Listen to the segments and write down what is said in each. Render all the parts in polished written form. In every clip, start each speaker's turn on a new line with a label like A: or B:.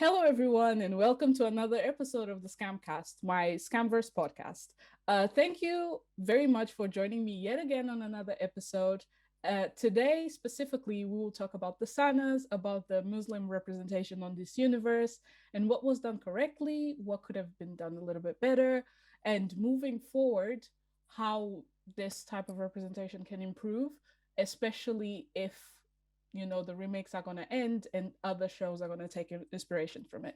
A: Hello, everyone, and welcome to another episode of the Scamcast, my Scamverse podcast. Thank you very much for joining me yet again on another episode. Today, specifically, we will talk about the sanas, about the Muslim representation on this universe, and what was done correctly, what could have been done a little bit better, and moving forward, how this type of representation can improve, especially if the remakes are going to end and other shows are going to take inspiration from it.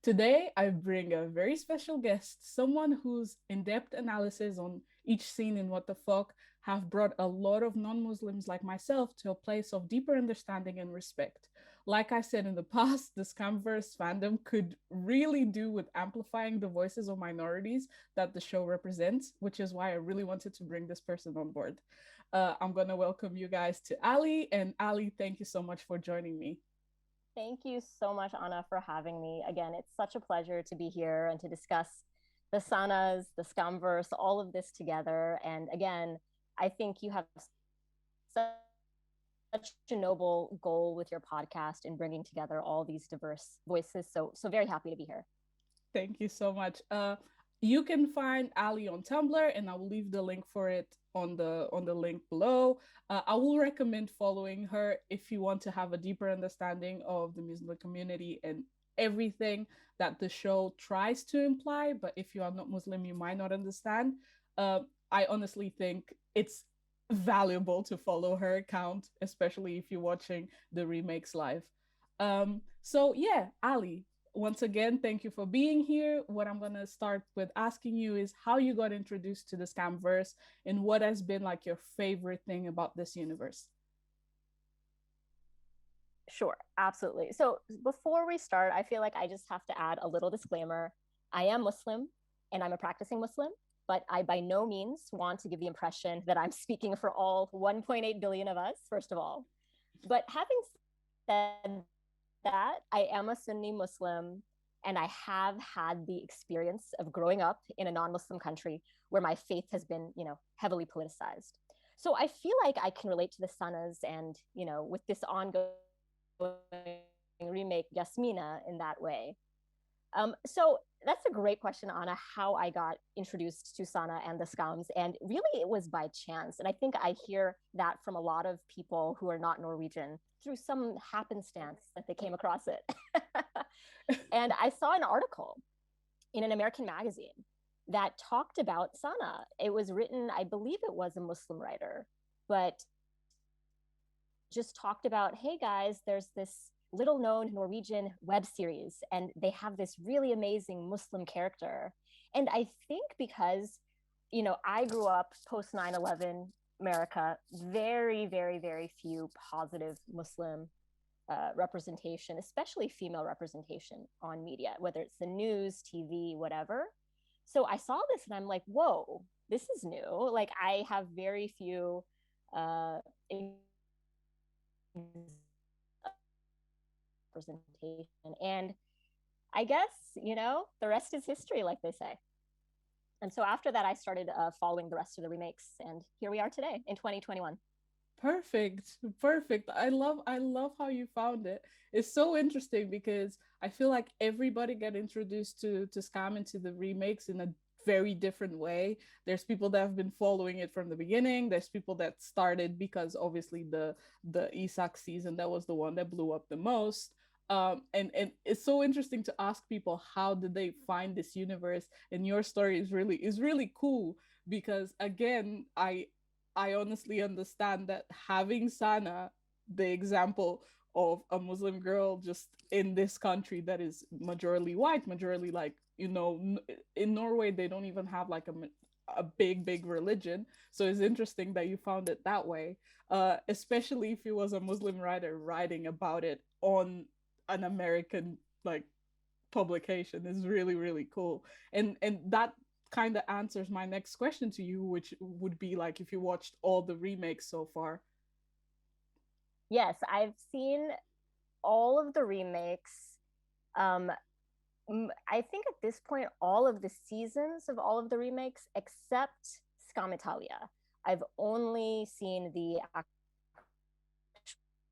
A: Today, I bring a very special guest, someone whose in-depth analysis on each scene in What the Fuck have brought a lot of non-Muslims like myself to a place of deeper understanding and respect. Like I said in the past, the Scamverse fandom could really do with amplifying the voices of minorities that the show represents, which is why I really wanted to bring this person on board. I'm going to welcome you guys to Ali. And Ali, thank you so much for joining me.
B: Thank you so much, Anna, for having me. Again, it's such a pleasure to be here and to discuss the sanas, the scamverse, all of this together. And again, I think you have such a noble goal with your podcast in bringing together all these diverse voices. So very happy to be here.
A: Thank you so much. You can find Ali on Tumblr, and I will leave the link for it on the link below. I will recommend following her if you want to have a deeper understanding of the Muslim community and everything that the show tries to imply. But if you are not Muslim, you might not understand. I honestly think it's valuable to follow her account, especially if you're watching the remakes live. So yeah, Ali, once again, thank you for being here. What I'm going to start with asking you is how you got introduced to the Scamverse and what has been like your favorite thing about this universe.
B: Sure, absolutely. So before we start, I feel like I just have to add a little disclaimer. I am Muslim and I'm a practicing Muslim, but I by no means want to give the impression that I'm speaking for all 1.8 billion of us, first of all. But having said that, I am a Sunni Muslim and I have had the experience of growing up in a non-Muslim country where my faith has been, heavily politicized. So I feel like I can relate to the sanas and, with this ongoing remake Yasmina in that way. So that's a great question, Anna, how I got introduced to Sana and the Skams. And really, it was by chance. And I think I hear that from a lot of people who are not Norwegian through some happenstance that they came across it. And I saw an article in an American magazine that talked about Sana. It was written, I believe it was a Muslim writer, but just talked about, hey guys, there's this little known Norwegian web series, and they have this really amazing Muslim character. And I think because, I grew up post 9/11 America, very, very, very few positive Muslim representation, especially female representation on media, whether it's the news, TV, whatever. So I saw this and I'm like, whoa, this is new. Like I have very few representation. And I guess, the rest is history, like they say. And so after that, I started following the rest of the remakes. And here we are today in 2021.
A: Perfect. Perfect. I love how you found it. It's so interesting because I feel like everybody get introduced to Scam and to the remakes in a very different way. There's people that have been following it from the beginning. There's people that started because obviously the Isak season, that was the one that blew up the most. And it's so interesting to ask people how did they find this universe, and your story is really cool because again, I honestly understand that having Sana, the example of a Muslim girl just in this country that is majority white, majority like, in Norway, they don't even have like a big religion. So it's interesting that you found it that way, especially if it was a Muslim writer writing about it on an American like publication is really cool. And that kind of answers my next question to you, which would be like if you watched all the remakes so far.
B: Yes, I've seen all of the remakes. Um, I think at this point, all of the seasons of all of the remakes except Scam Italia. I've only seen the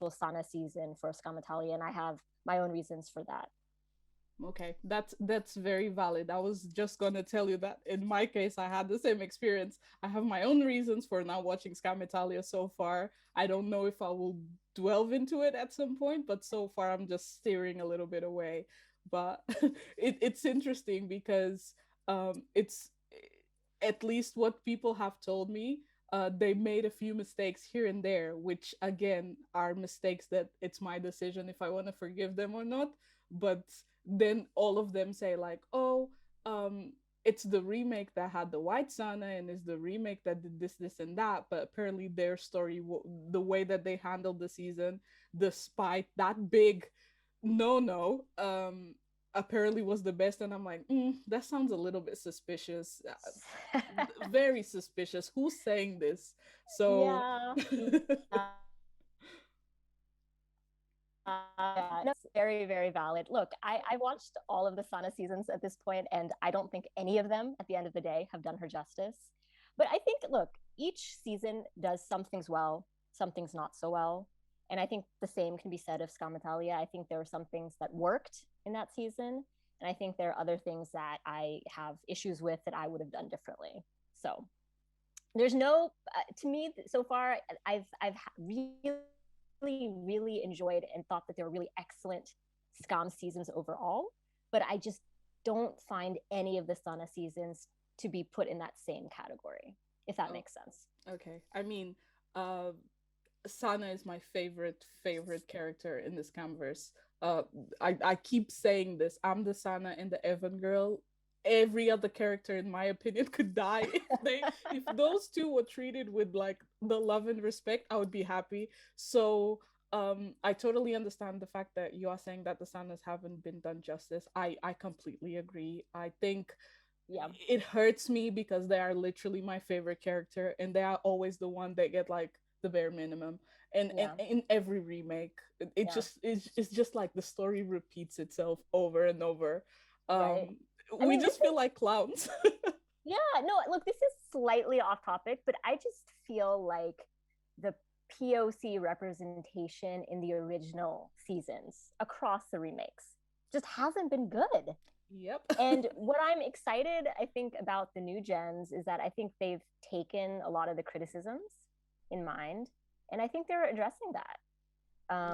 B: actual Sana season for Scam Italia, and I have my own reasons for that.
A: Okay, that's very valid. I was just gonna tell you that in my case, I had the same experience. I have my own reasons for not watching Scam Italia so far. I don't know if I will delve into it at some point, but so far I'm just steering a little bit away. But it's interesting because it's at least what people have told me. They made a few mistakes here and there, which again are mistakes that it's my decision if I want to forgive them or not. But then all of them say like, oh, it's the remake that had the white Sana, and it's the remake that did this and that. But apparently their story, the way that they handled the season, despite that big no, apparently was the best. And I'm like, that sounds a little bit suspicious. Very suspicious. Who's saying this? So
B: Yeah, yeah. No, it's very, very valid. Look, I watched all of the Sana seasons at this point, and I don't think any of them at the end of the day have done her justice. But I think, look, each season does some things well, some things not so well. And I think the same can be said of Scamatalia. I think there were some things that worked in that season. And I think there are other things that I have issues with that I would have done differently. So there's no, to me, so far, I've really enjoyed and thought that they were really excellent Scam seasons overall. But I just don't find any of the Sana seasons to be put in that same category, if that
A: oh,
B: makes sense.
A: okay. I mean, uh, Sana is my favorite character in this Camverse. Uh, I keep saying this. I'm the Sana and the Evan girl. Every other character, in my opinion, could die if those two were treated with like the love and respect. I would be happy. So I totally understand the fact that you are saying that the Sanas haven't been done justice. I completely agree. I think
B: Yeah,
A: it hurts me because they are literally my favorite character, and they are always the one that get like the bare minimum. And
B: yeah,
A: in every remake, it
B: yeah,
A: just it's just like the story repeats itself over and over.
B: right. I
A: We
B: mean, this
A: just feel
B: is,
A: like clowns.
B: yeah, no, look, this is slightly off topic, but I just feel like the POC representation in the original seasons across the remakes just hasn't been good.
A: Yep.
B: And what I'm excited, I think, about the new gens is that I think they've taken a lot of the criticisms in mind, and I think they're addressing that.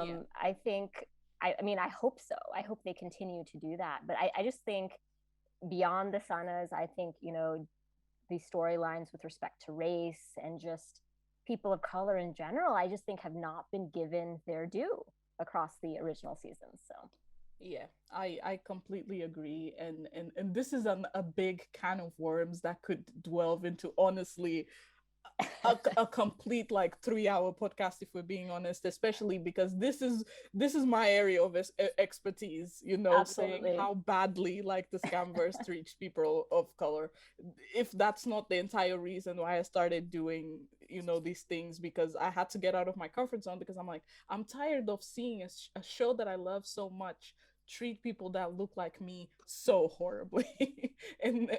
A: Yeah.
B: I think, I mean, I hope so. I hope they continue to do that. But I just think beyond the Sanas, I think, the storylines with respect to race and just people of color in general, I just think have not been given their due across the original seasons. So,
A: Yeah, I completely agree, and this is a big can of worms that could delve into, honestly, a complete like 3 hour podcast, if we're being honest, especially because this is my area of expertise, saying
B: absolutely.
A: how badly like the scamverse treats people of color. If that's not the entire reason why I started doing these things, because I had to get out of my comfort zone, because I'm like, I'm tired of seeing a show that I love so much treat people that look like me so horribly. And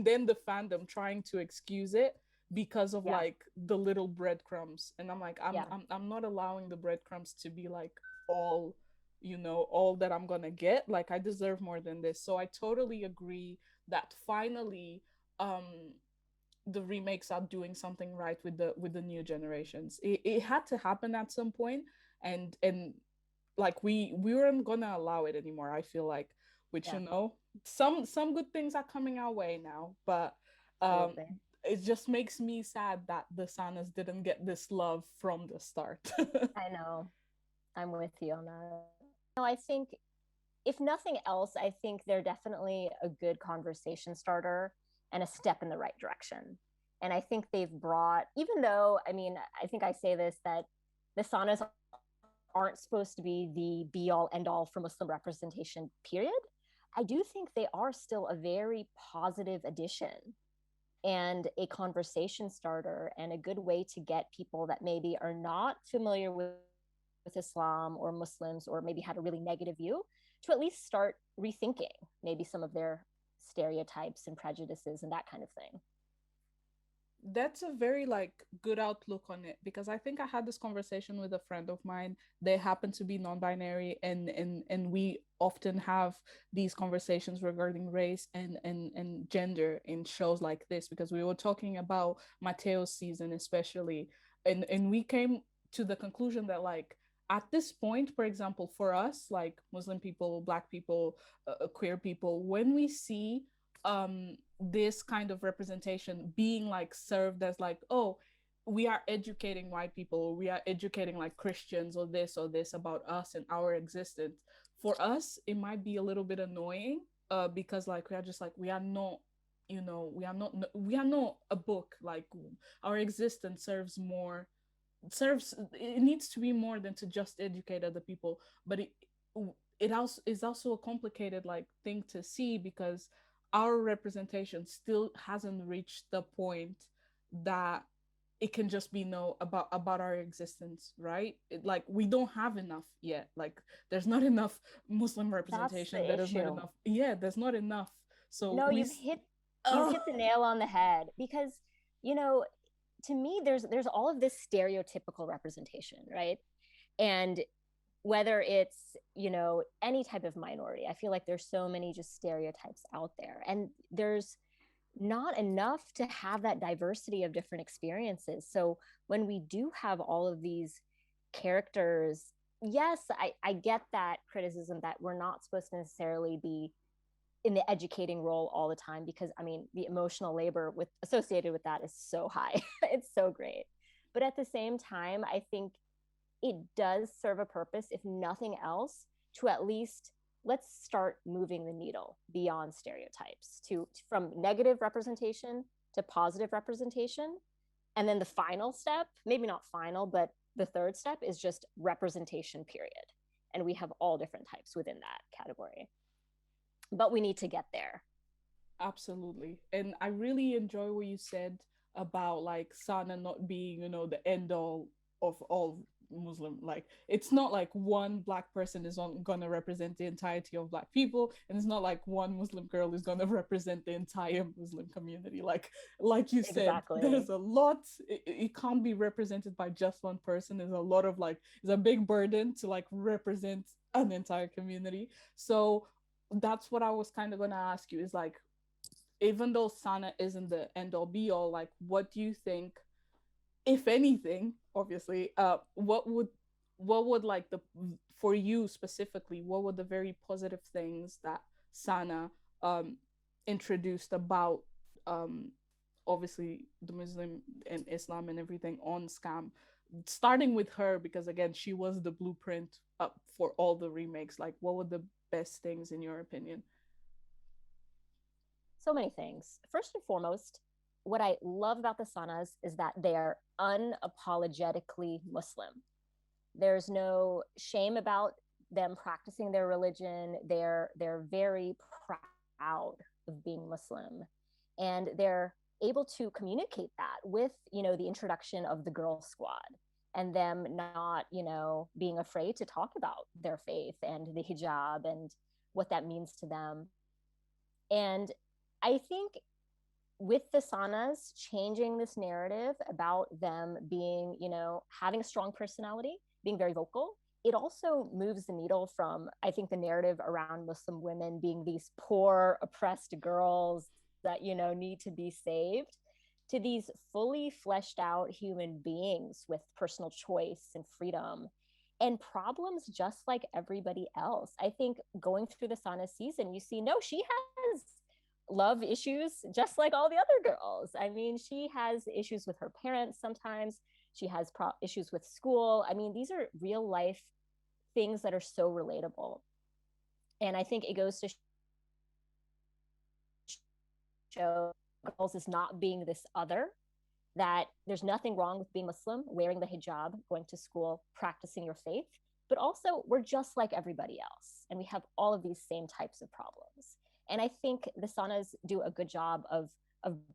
A: then the fandom trying to excuse it because of
B: Yeah.
A: like the little breadcrumbs. And I'm like, i'm
B: Yeah.
A: i'm, I'm not allowing the breadcrumbs to be like all all that I'm gonna get. Like, I deserve more than this. So I totally agree that finally the remakes are doing something right with the new generations. It had to happen at some point, and like we weren't gonna allow it anymore, I feel like. Which,
B: Yeah.
A: some good things are coming our way now, but um
B: Absolutely.
A: it just makes me sad that the Sanas didn't get this love from the start.
B: I know. I'm with you on that. No, I think if nothing else, I think they're definitely a good conversation starter and a step in the right direction. And I think they've brought, even though, I mean, I think I say this, that the Sanas aren't supposed to be the be all end all for Muslim representation, period. I do think they are still a very positive addition and a conversation starter and a good way to get people that maybe are not familiar with Islam or Muslims or maybe had a really negative view to at least start rethinking maybe some of their stereotypes and prejudices and that kind of thing.
A: That's a very like good outlook on it, because I think I had this conversation with a friend of mine. They happen to be non-binary, and we often have these conversations regarding race and gender in shows like this, because we were talking about Mateo's season especially, and we came to the conclusion that like at this point, for example, for us like Muslim people, black people, queer people, when we see this kind of representation being like served as like, oh, we are educating white people, or we are educating like Christians or this about us and our existence, for us it might be a little bit annoying, because like we are just like, we are not, you know, we are not a book, like our existence serves, it needs to be more than to just educate other people. But it also is also a complicated like thing to see, because our representation still hasn't reached the point that it can just be know about our existence, right? Like we don't have enough yet. Like there's not enough Muslim
B: That's
A: representation,
B: the
A: there is not
B: issue.
A: enough, yeah, there's not enough. So
B: No,
A: we
B: you've
A: oh
B: hit the nail on the head because, you know, to me there's all of this stereotypical representation, right? And whether it's, you know, any type of minority, I feel like there's so many just stereotypes out there, and there's not enough to have that diversity of different experiences. So when we do have all of these characters, yes, I get that criticism that we're not supposed to necessarily be in the educating role all the time, because I mean the emotional labor with associated with that is so high. It's so great. But at the same time, I think it does serve a purpose, if nothing else, to at least let's start moving the needle beyond stereotypes to from negative representation to positive representation. And then the final step, maybe not final, but the third step is just representation, period. And we have all different types within that category. But we need to get there.
A: Absolutely. And I really enjoy what you said about like Sana not being, you know, the end all of all Muslim. Like it's not like one black person is on gonna represent the entirety of black people, and it's not like one Muslim girl is gonna represent the entire Muslim community. Like you said,
B: Exactly.
A: there's a lot. It can't be represented by just one person. There's a lot of like, it's a big burden to like represent an entire community. So that's what I was kind of gonna ask you, is like, even though Sana isn't the end all be all, like what do you think, if anything, obviously, what would like the, for you specifically, what were the very positive things that Sana um introduced about um obviously the Muslim and Islam and everything on Scam, starting with her, because again she was the blueprint for all the remakes. Like what were the best things in your opinion?
B: So many things. First and foremost, what I love about the Sanas is that they are unapologetically Muslim. There's no shame about them practicing their religion. They're very proud of being Muslim, and they're able to communicate that with, you know, the introduction of the girl squad, and them not, you know, being afraid to talk about their faith and the hijab and what that means to them. And I think with the sanas changing this narrative about them being, you know, having a strong personality, being very vocal, it also moves the needle from, I think, the narrative around Muslim women being these poor, oppressed girls that, you know, need to be saved, to these fully fleshed out human beings with personal choice and freedom and problems just like everybody else. I think going through the Sana season, you see, no, she has love issues just like all the other girls. I mean, she has issues with her parents sometimes. She has issues with school. I mean, these are real life things that are so relatable. And I think it goes to show girls is not being this other, that there's nothing wrong with being Muslim, wearing the hijab, going to school, practicing your faith, but also we're just like everybody else. And we have all of these same types of problems. And I think the Sanas do a good job of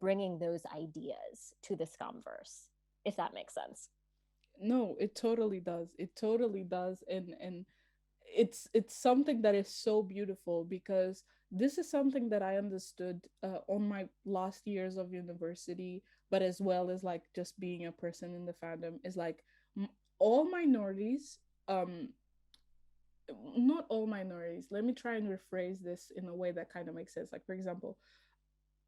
B: bringing those ideas to the Scumverse, if that makes sense.
A: No, it totally does. It totally does. And it's something that is so beautiful, because this is something that I understood on my last years of university. but as well as like just being a person in the fandom, is like all minorities, um not all minorities, let me try and rephrase this in a way that kind of makes sense. Like, for example,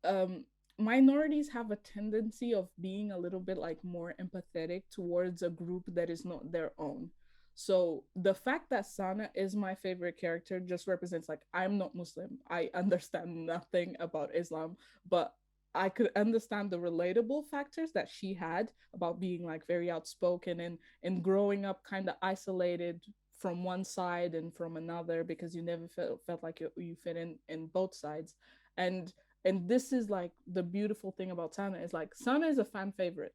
A: um minorities have a tendency of being a little bit like more empathetic towards a group that is not their own. So the fact that Sana is my favorite character just represents like, I'm not Muslim, I understand nothing about Islam, but I could understand the relatable factors that she had about being like very outspoken and growing up kind of isolated from one side and from another, because you never felt like you fit in both sides. And this is like the beautiful thing about Sana, is like Sana is a fan favorite.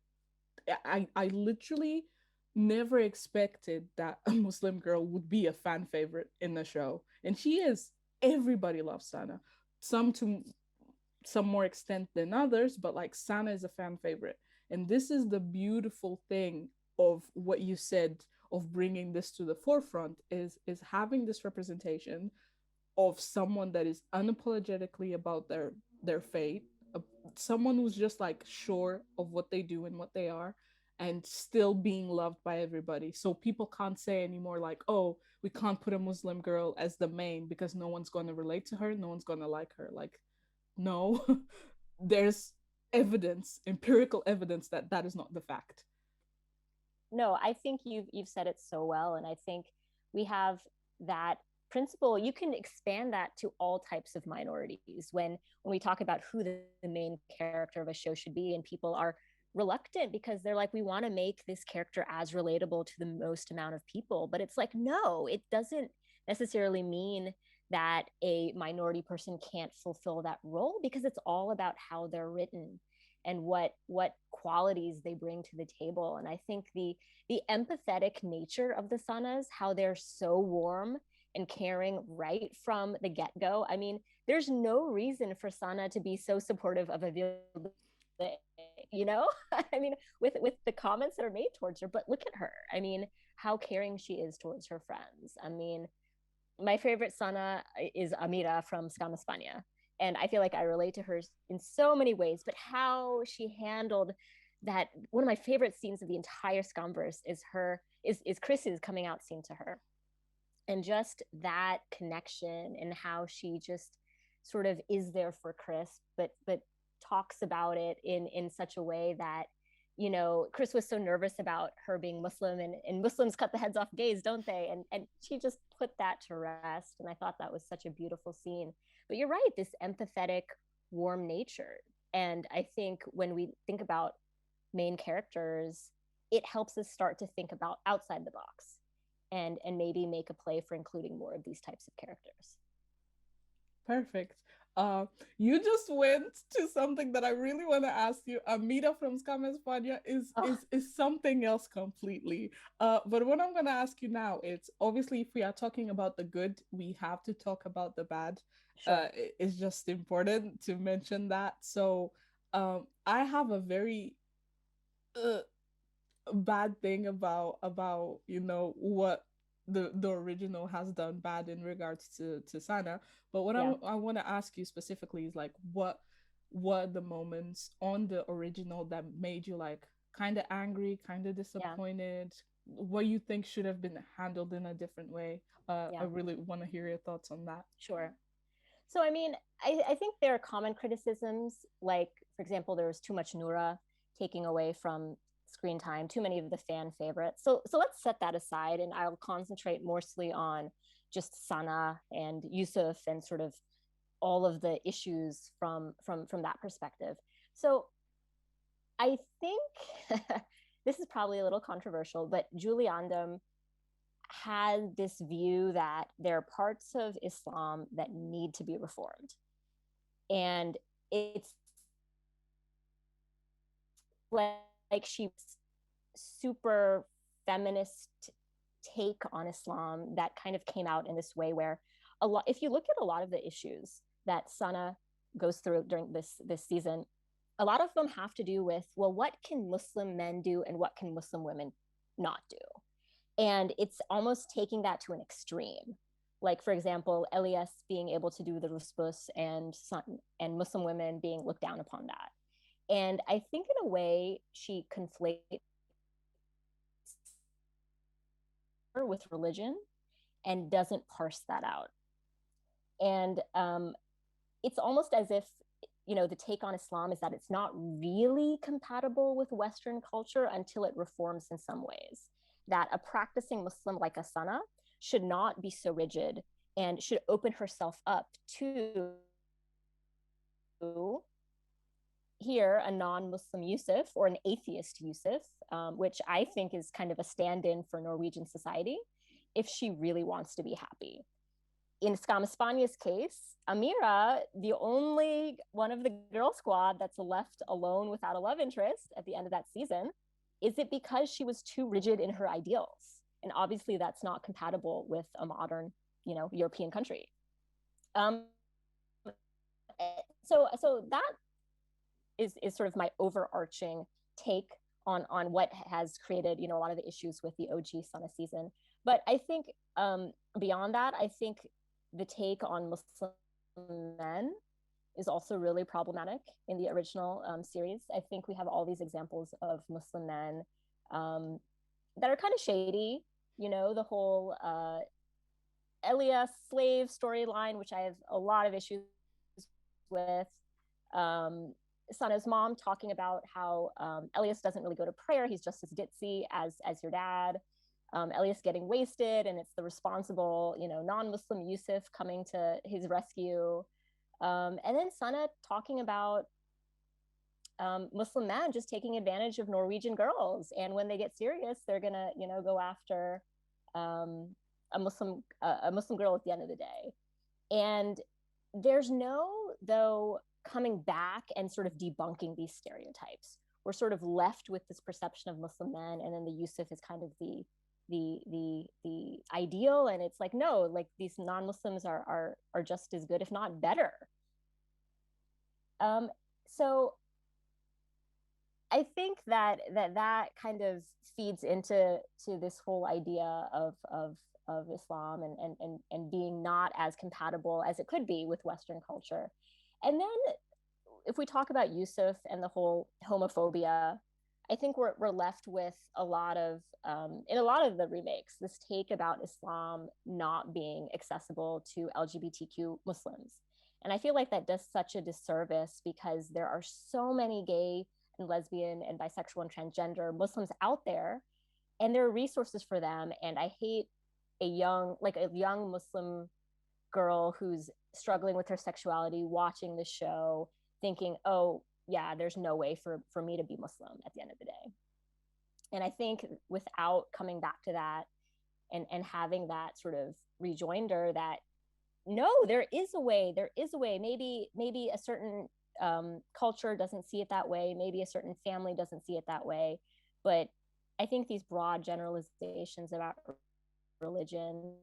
A: I literally never expected that a Muslim girl would be a fan favorite in the show, and she is. Everybody loves Sana, some to some more extent than others, but like Sana is a fan favorite. And this is the beautiful thing of what you said, of bringing this to the forefront, is having this representation of someone that is unapologetically about their fate, someone who's just like sure of what they do and what they are, and still being loved by everybody. So people can't say anymore like, oh, we can't put a Muslim girl as the main because no one's going to relate to her, no one's going to like her. Like, no. There's evidence, empirical evidence, that that is not the fact.
B: No, I think you've said it so well, and I think we have that principle. You can expand that to all types of minorities. When we talk about who the main character of a show should be, and people are reluctant because they're like, we want to make this character as relatable to the most amount of people, but it's like, no, it doesn't necessarily mean that a minority person can't fulfill that role, because it's all about how they're written and what qualities they bring to the table. And I think the empathetic nature of the Sanas, how they're so warm and caring right from the get-go. I mean, there's no reason for Sana to be so supportive of a you know. I mean, with the comments that are made towards her, but look at her. I mean, how caring she is towards her friends. I mean, my favorite Sana is Amira from Skam, and I feel like I relate to her in so many ways. But how she handled that, one of my favorite scenes of the entire Scumverse is her is Chris's coming out scene to her, and just that connection, and how she just sort of is there for Chris, but talks about it in such a way that, you know, Chris was so nervous about her being Muslim, and Muslims cut the heads off gays, don't they? And she just put that to rest. And I thought that was such a beautiful scene. But you're right, this empathetic, warm nature. And I think when we think about main characters, it helps us start to think about outside the box, and maybe make a play for including more of these types of characters.
A: Perfect. You just went to something that I really want to ask you. Amita from Scam España
B: Oh,
A: is something else completely. But what I'm gonna ask you now is, obviously, if we are talking about the good, we have to talk about the bad.
B: sure.
A: It's just important to mention that. So, I have a very uh, bad thing about what the original has done bad in regards to Sana. But what
B: Yeah.
A: I want to ask you specifically is like, what are the moments on the original that made you like kind of angry, kind of
B: Yeah.
A: disappointed, what you think should have been handled in a different way? I
B: Yeah.
A: really want to hear your thoughts on that.
B: Sure. So, I mean, I think there are common criticisms, like, for example, there was too much Nura taking away from screen time, too many of the fan favorites. So let's set that aside, and I'll concentrate mostly on just Sana and Yusuf, and sort of all of the issues from that perspective. So I think this is probably a little controversial, but Juliandum had this view that there are parts of Islam that need to be reformed. And it's like she super feminist take on Islam that kind of came out in this way, where a lot, if you look at a lot of the issues that Sana goes through during this season, a lot of them have to do with, well, what can Muslim men do and what can Muslim women not do? And it's almost taking that to an extreme. Like, for example, Elias being able to do the ruspus, and Muslim women being looked down upon that. And I think in a way she conflates with religion and doesn't parse that out. And it's almost as if, the take on Islam is that it's not really compatible with Western culture until it reforms in some ways. That a practicing Muslim like Asana should not be so rigid and should open herself up to here a non-Muslim Yusuf or an atheist Yusuf, which I think is kind of a stand-in for Norwegian society, if she really wants to be happy. In Skam España's case, Amira, the only one of the girl squad that's left alone without a love interest at the end of that season, is it because she was too rigid in her ideals? And obviously that's not compatible with a modern, European country. So that is sort of my overarching take on what has created, a lot of the issues with the OG Sana season. But I think beyond that, I think the take on Muslim men is also really problematic in the original series. I think we have all these examples of Muslim men that are kind of shady. The whole Elias slave storyline, which I have a lot of issues with. Sana's mom talking about how Elias doesn't really go to prayer. He's just as ditzy as your dad. Elias getting wasted, and it's the responsible, non-Muslim Yusuf coming to his rescue. And then Sana talking about Muslim men just taking advantage of Norwegian girls. And when they get serious, they're going to, go after a Muslim girl at the end of the day. And there's no, though, coming back and sort of debunking these stereotypes. We're sort of left with this perception of Muslim men, and then the Yusuf is kind of the ideal, and it's like, no, like these non-Muslims are just as good, if not better. So I think that kind of feeds into this whole idea of Islam and being not as compatible as it could be with Western culture. And then if we talk about Yusuf and the whole homophobia, I think we're left with a lot of, in a lot of the remakes, this take about Islam not being accessible to LGBTQ Muslims. And I feel like that does such a disservice because there are so many gay and lesbian and bisexual and transgender Muslims out there, and there are resources for them. And I hate a young Muslim girl who's struggling with her sexuality watching the show thinking, oh yeah, there's no way for me to be Muslim at the end of the day. And I think without coming back to that and having that sort of rejoinder that no, there is a way, maybe a certain culture doesn't see it that way, maybe a certain family doesn't see it that way, but I think these broad generalizations about religion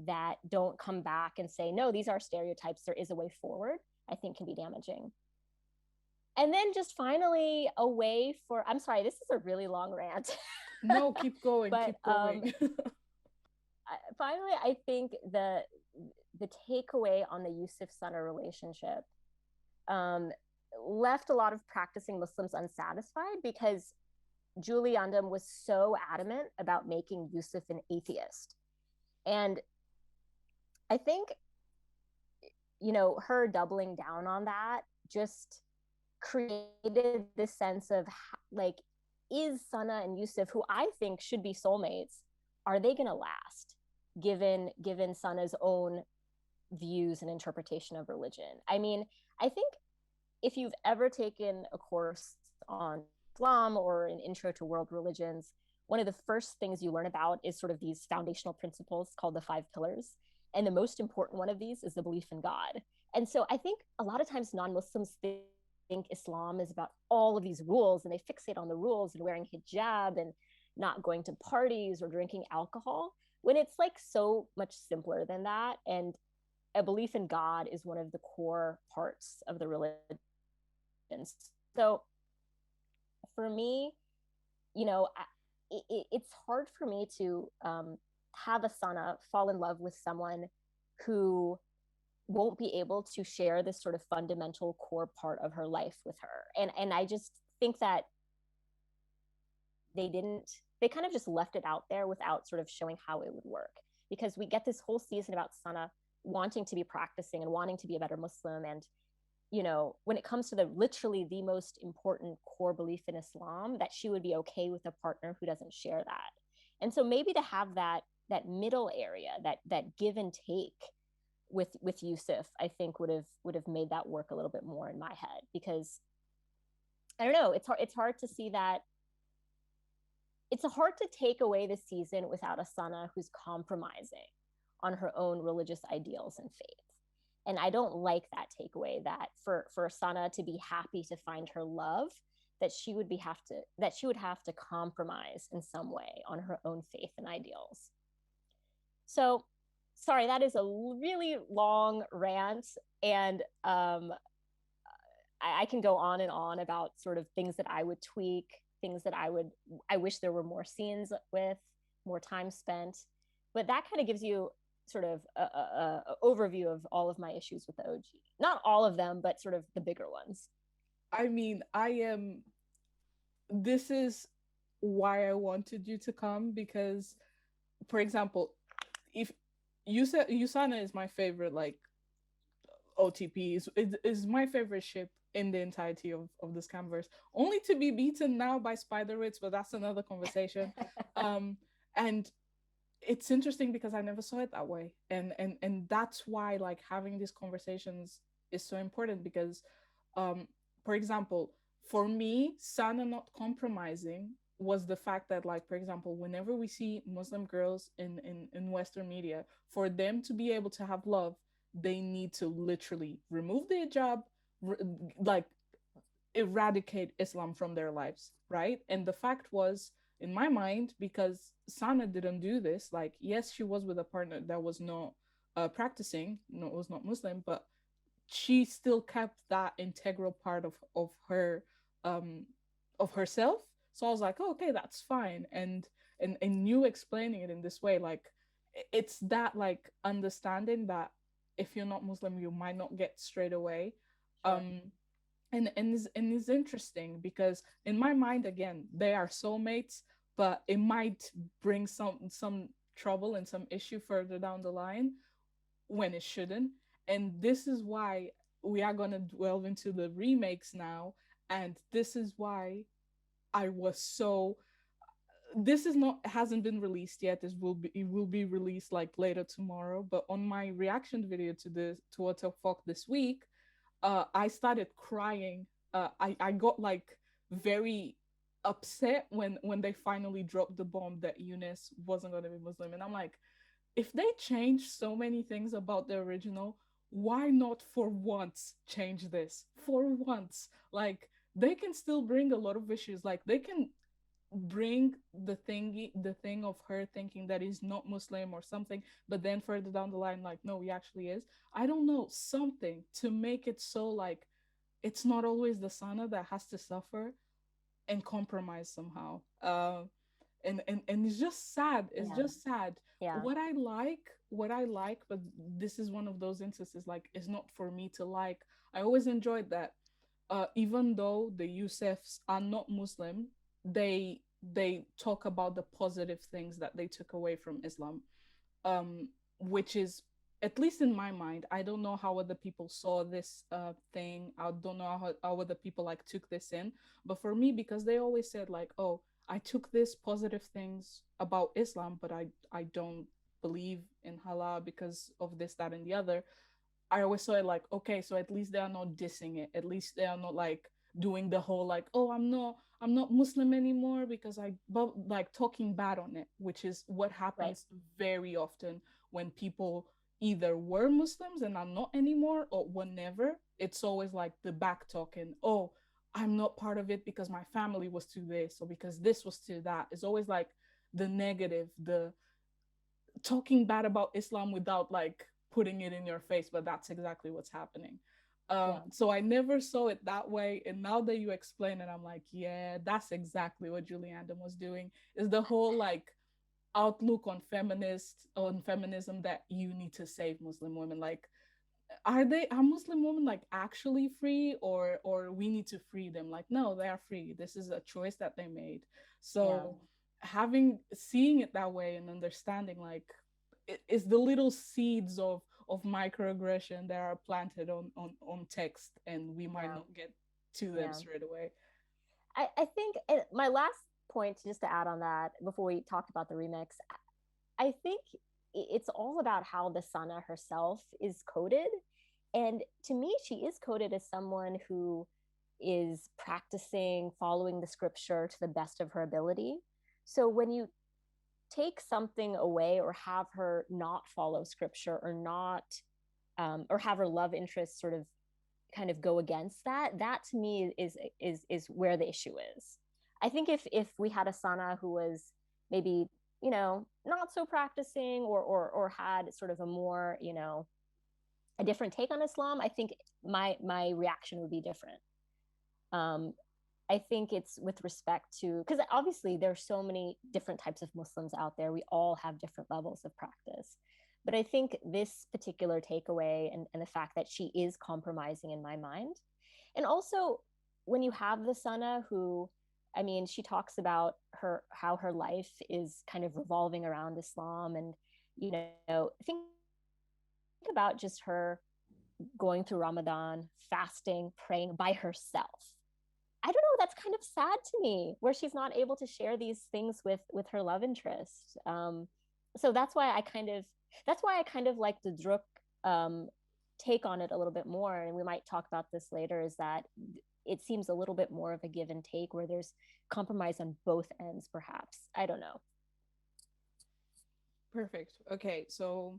B: that don't come back and say, no, these are stereotypes, there is a way forward, I think can be damaging. And then just finally, a way for, I'm sorry, this is a really long rant.
A: No, keep going,
B: but,
A: keep going.
B: Finally, I think the takeaway on the Yusuf Sana relationship left a lot of practicing Muslims unsatisfied because Julie Yandam was so adamant about making Yusuf an atheist. And I think, her doubling down on that just created this sense of like, is Sana and Yusuf, who I think should be soulmates, are they going to last given Sana's own views and interpretation of religion? I mean, I think if you've ever taken a course on Islam or an intro to world religions, one of the first things you learn about is sort of these foundational principles called the 5 pillars. And the most important one of these is the belief in God. And so I think a lot of times non-Muslims think Islam is about all of these rules, and they fixate on the rules and wearing hijab and not going to parties or drinking alcohol, when it's like so much simpler than that. And a belief in God is one of the core parts of the religion. So for me, it's hard for me to have a Sana fall in love with someone who won't be able to share this sort of fundamental core part of her life with her. And I just think that they didn't, they kind of just left it out there without sort of showing how it would work, because we get this whole season about Sana wanting to be practicing and wanting to be a better Muslim. And you know, when it comes to the literally the most important core belief in Islam, that she would be okay with a partner who doesn't share that. And so maybe to have that middle area, that give and take with Yusuf, I think would have made that work a little bit more in my head. Because I don't know, it's hard to see that, it's hard to take away the season without a Sana who's compromising on her own religious ideals and faith. And I don't like that takeaway, that for Sana to be happy to find her love, that she would have to compromise in some way on her own faith and ideals. So sorry, that is a really long rant. And I can go on and on about sort of things that I would tweak, things that I wish there were more scenes with, more time spent. But that kind of gives you sort of a overview of all of my issues with the OG. Not all of them, but sort of the bigger ones.
A: I mean, this is why I wanted you to come, because, for example, if you said Yusana is my favorite, like, OTP is my favorite ship in the entirety of the Scamverse, only to be beaten now by Spider-Wits, but that's another conversation. And it's interesting because I never saw it that way, and that's why, like, having these conversations is so important, because um for example, for me, Sana not compromising was the fact that, like, for example, whenever we see Muslim girls in Western media, for them to be able to have love, they need to literally remove the hijab, like, eradicate Islam from their lives, right? And the fact was, in my mind, because Sana didn't do this, like, yes, she was with a partner that was not practicing, no, was not Muslim, but she still kept that integral part um of herself. So I was like, oh, okay, that's fine. And you explaining it in this way, like, it's that, like, understanding that if you're not Muslim, you might not get straight away.
B: Sure.
A: um and is interesting because in my mind, again, they are soulmates, but it might bring some trouble and some issue further down the line when it shouldn't. And this is why we are going to delve into the remakes now. And this is why I was so, this is not, hasn't been released yet. It will be released like later tomorrow. But on my reaction video to What the Fuck this week, I started crying. I got, like, very upset when they finally dropped the bomb that Eunice wasn't going to be Muslim. And I'm like, if they change so many things about the original, why not for once change this? For once. Like, they can still bring a lot of issues. Like, they can bring the thing of her thinking that he's not Muslim or something, but then further down the line, like, no, he actually is. I don't know, something to make it so, like, it's not always the Sana that has to suffer and compromise somehow. And it's just sad. It's
B: Yeah.
A: just sad.
B: Yeah.
A: What I like, but this is one of those instances, like, it's not for me to like. I always enjoyed that. Even though the Yusufs are not Muslim, they talk about the positive things that they took away from Islam, which is, at least in my mind, I don't know how other people saw this thing. I don't know how other people, like, took this in. But for me, because they always said, like, oh, I took this positive things about Islam, but I don't believe in halal because of this, that, and the other. I always saw it like, okay, so at least they are not dissing it. At least they are not, like, doing the whole, like, oh, I'm not Muslim anymore because but, like, talking bad on it, which is what
B: Right.
A: happens very often when people either were Muslims and are not anymore, or were never. It's always like the back talking. Oh, I'm not part of it because my family was to this, or because this was to that. It's always like the negative, the talking bad about Islam without, like, putting it in your face, but that's exactly what's happening.
B: Yeah.
A: So I never saw it that way, and now that you explain it, I'm like, yeah, that's exactly what Julie Andem was doing. Is the whole, like, outlook on feminism, that you need to save Muslim women. Like, are Muslim women like actually free, or we need to free them? Like, no, they are free. This is a choice that they made.
B: Yeah,
A: So having seeing it that way and understanding like it's the little seeds of microaggression that are planted on text, and we might
B: yeah,
A: not get to them
B: yeah.
A: straight away.
B: I think my last point, just to add on that before we talk about the remix, I think it's all about how the Sana herself is coded. And to me, she is coded as someone who is practicing following the scripture to the best of her ability. So when you take something away or have her not follow scripture or not, or have her love interest sort of kind of go against that, that to me is where the issue is. I think if we had a Sana who was maybe, you know, not so practicing, or had sort of a more, you know, a different take on Islam, I think my reaction would be different. um I think it's with respect to, because obviously there's so many different types of Muslims out there. We all have different levels of practice. But I think this particular takeaway, and the fact that she is compromising in my mind. And also, when you have the Sana who, I mean, she talks about her, how her life is kind of revolving around Islam. And, you know, think about just her going through Ramadan, fasting, praying by herself. I don't know, that's kind of sad to me, where she's not able to share these things with her love interest. So that's why I kind of like the Druk um, take on it a little bit more, and we might talk about this later. Is that it seems a little bit more of a give and take, where there's compromise on both ends, perhaps. I don't know.
A: Perfect. Okay, so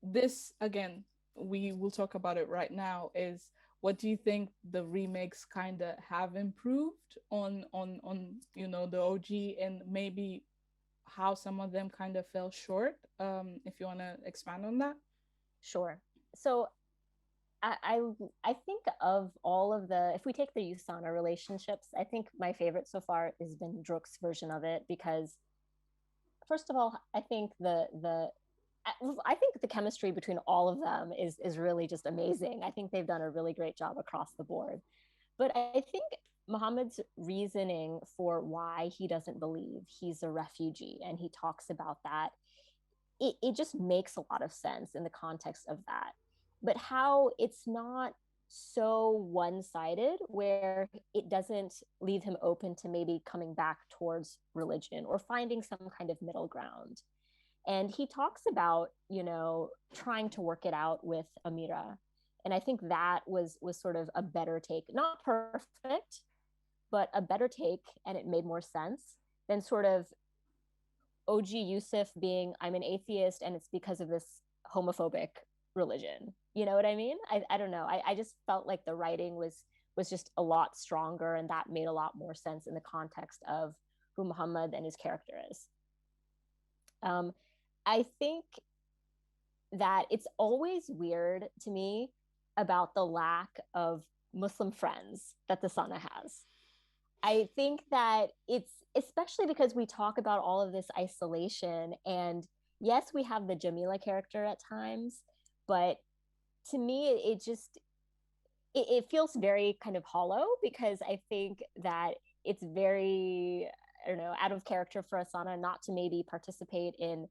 A: this again, we will talk about it right now. Is what do you think the remakes kind of have improved on the OG, and maybe how some of them kind of fell short? If you want to expand on that.
B: Sure. So I think of all of the, if we take the Usana relationships, I think my favorite so far has been Druk's version of it, because first of all, I think I think the chemistry between all of them is really just amazing. I think they've done a really great job across the board. But I think Muhammad's reasoning for why he doesn't believe he's a refugee, and he talks about that, it just makes a lot of sense in the context of that. But how it's not so one-sided, where it doesn't leave him open to maybe coming back towards religion or finding some kind of middle ground. And he talks about, you know, trying to work it out with Amira. And I think that was sort of a better take, not perfect, but a better take, and it made more sense than sort of OG Yusuf being, I'm an atheist and it's because of this homophobic religion. You know what I mean? I don't know. I just felt like the writing was just a lot stronger, and that made a lot more sense in the context of who Muhammad and his character is. Um, I think that it's always weird to me about the lack of Muslim friends that the Sana has. I think that it's especially because we talk about all of this isolation. And yes, we have the Jamila character at times, but to me, it just it feels very kind of hollow, because I think that it's very, I don't know, out of character for Asana not to maybe participate in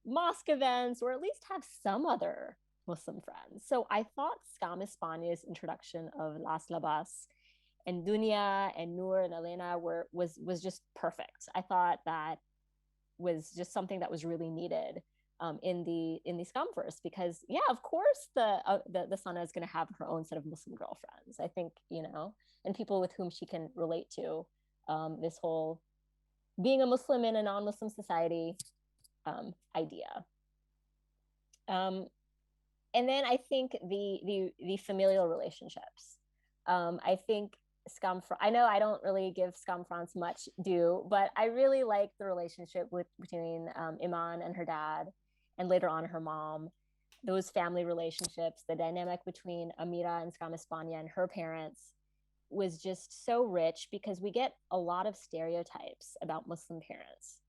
B: mosque events, or at least have some other Muslim friends. So I thought Skam Espana's introduction of Las Labas and Dunia and Noor and Elena was just perfect. I thought that was just something that was really needed in the Scumverse, because yeah, of course the Sana is going to have her own set of Muslim girlfriends. I think, you know, and people with whom she can relate to, this whole being a Muslim in a non-Muslim society idea. Um, and then I think the familial relationships. I think I know I don't really give Scamfrance much due, but I really like the relationship between Iman and her dad, and later on her mom. Those family relationships, the dynamic between Amira and Scam Espana and her parents was just so rich, because we get a lot of stereotypes about Muslim parents,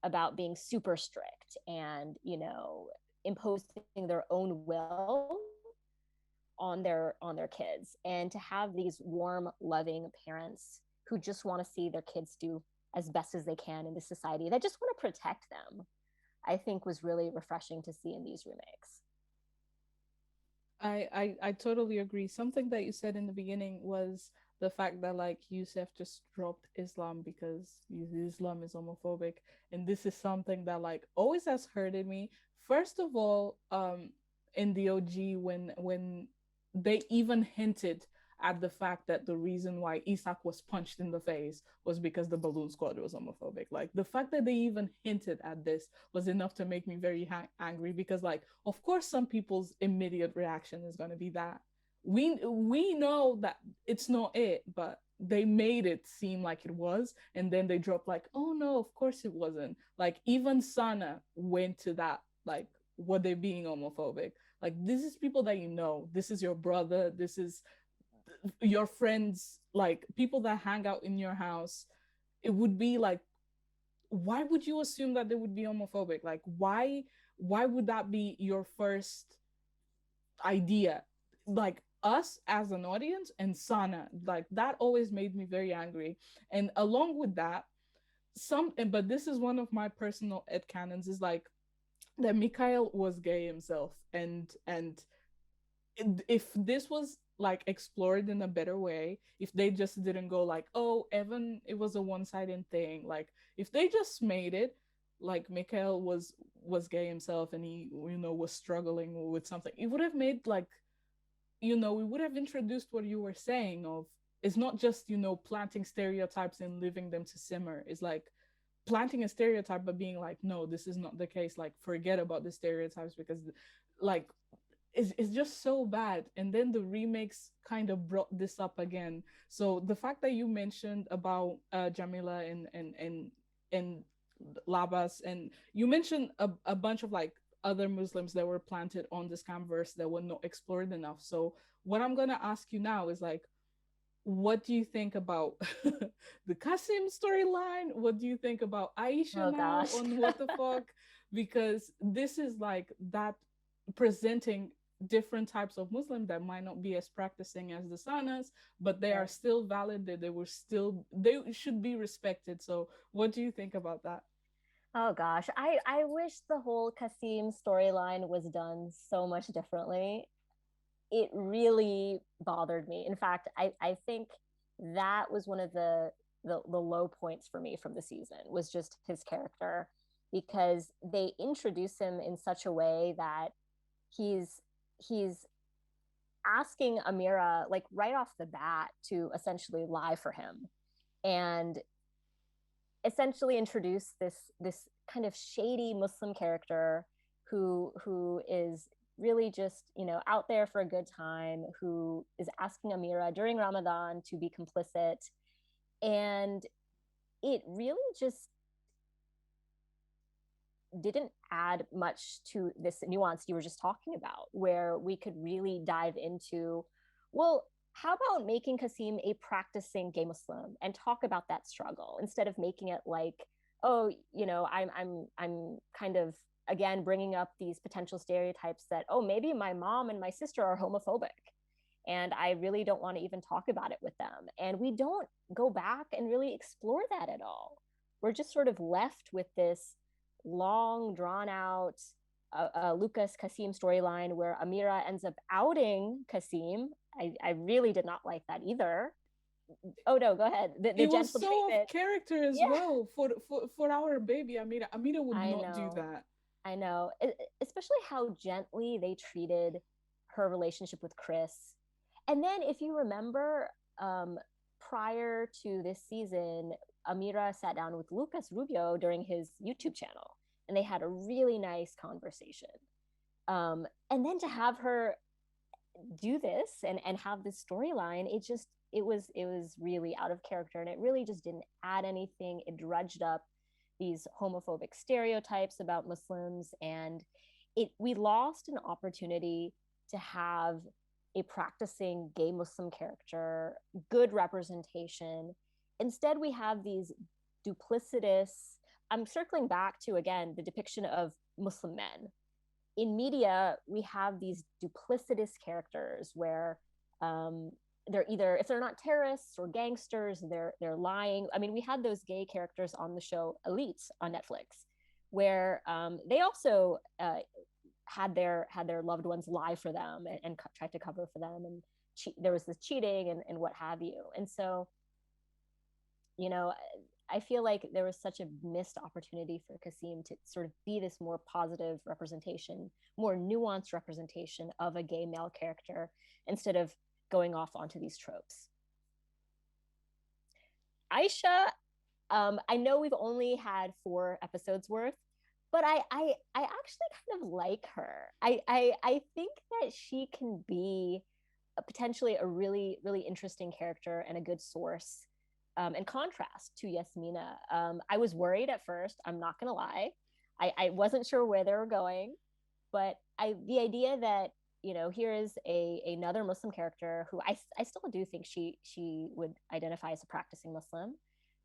B: about being super strict and, you know, imposing their own will on their kids, and to have these warm, loving parents who just want to see their kids do as best as they can in this society, that just want to protect them, I think was really refreshing to see in these remakes.
A: I totally agree. Something that you said in the beginning was the fact that like Yusef just dropped Islam because Islam is homophobic, and this is something that like always has hurted me. First of all, in the OG when they even hinted at the fact that the reason why Isak was punched in the face was because the balloon squad was homophobic. Like the fact that they even hinted at this was enough to make me very angry because like of course some people's immediate reaction is going to be that we know that it's not it, but they made it seem like it was, and then they dropped like, oh no, of course it wasn't. Like even Sana went to that, like, what they being homophobic. Like this is people that you know, this is your brother, this is your friends, like people that hang out in your house. It would be like, why would you assume that they would be homophobic? Like why would that be your first idea? Like us as an audience and Sana, like that always made me very angry. And along with that, but this is one of my personal headcanons, is like that Mikhail was gay himself, and if this was like explored in a better way, if they just didn't go like, oh, Evan, it was a one-sided thing, like if they just made it like Mikhail was gay himself and he, was struggling with something, it would have made like, we would have introduced what you were saying of, it's not just, planting stereotypes and leaving them to simmer. It's like planting a stereotype but being like, no, this is not the case, like forget about the stereotypes, because like it's just so bad. And then the remakes kind of brought this up again. So the fact that you mentioned about Jamila and Labas, and you mentioned a bunch of like other Muslims that were planted on the scamverse that were not explored enough. So what I'm gonna ask you now is like, what do you think about the Kasim storyline? What do you think about Aisha
B: Oh
A: now
B: gosh.
A: on What the Fuck? Because this is like that, presenting different types of Muslim that might not be as practicing as the Sanas, but they are
B: Right.
A: still valid. They should be respected. So what do you think about that?
B: Oh gosh, I wish the whole Kasim storyline was done so much differently. It really bothered me. In fact, I think that was one of the low points for me from the season, was just his character, because they introduce him in such a way that he's asking Amira like right off the bat to essentially lie for him, and essentially introduce this kind of shady Muslim character who is really just out there for a good time, who is asking Amira during Ramadan to be complicit. And it really just didn't add much to this nuance you were just talking about, where we could really dive into, well, how about making Kasim a practicing gay Muslim and talk about that struggle, instead of making it like, oh, I'm kind of again bringing up these potential stereotypes that, oh, maybe my mom and my sister are homophobic and I really don't want to even talk about it with them. And we don't go back and really explore that at all. We're just sort of left with this long, drawn out Lucas Kasim storyline where Amira ends up outing Kasim. I really did not like that either. Oh no, go ahead. The
A: It was
B: gentle
A: so off
B: treatment.
A: character as
B: Yeah,
A: well for our baby Amira. Amira would
B: I
A: not do
B: know.
A: that.
B: I know. Especially how gently they treated her relationship with Chris. And then, if you remember, prior to this season, Amira sat down with Lucas Rubio during his YouTube channel, and they had a really nice conversation. And then to have her do this and have this storyline, it was really out of character, and it really just didn't add anything. It drudged up these homophobic stereotypes about Muslims, and we lost an opportunity to have a practicing gay Muslim character, good representation. Instead, we have these duplicitous, I'm circling back to again the depiction of Muslim men. in media, we have these duplicitous characters where they're either, if they're not terrorists or gangsters, they're lying. I mean, we had those gay characters on the show Elite on Netflix, where they also had their loved ones lie for them and tried to cover for them, and there was this cheating and what have you. And so, you know, I feel like there was such a missed opportunity for Kasim to sort of be this more positive representation, more nuanced representation of a gay male character, instead of going off onto these tropes. Aisha, I know we've only had 4 episodes worth, but I actually kind of like her. I think that she can be potentially a really, really interesting character and a good source, in contrast to Yasmina. I was worried at first, I'm not going to lie. I wasn't sure where they were going, but the idea that, here is another Muslim character who I still do think she would identify as a practicing Muslim,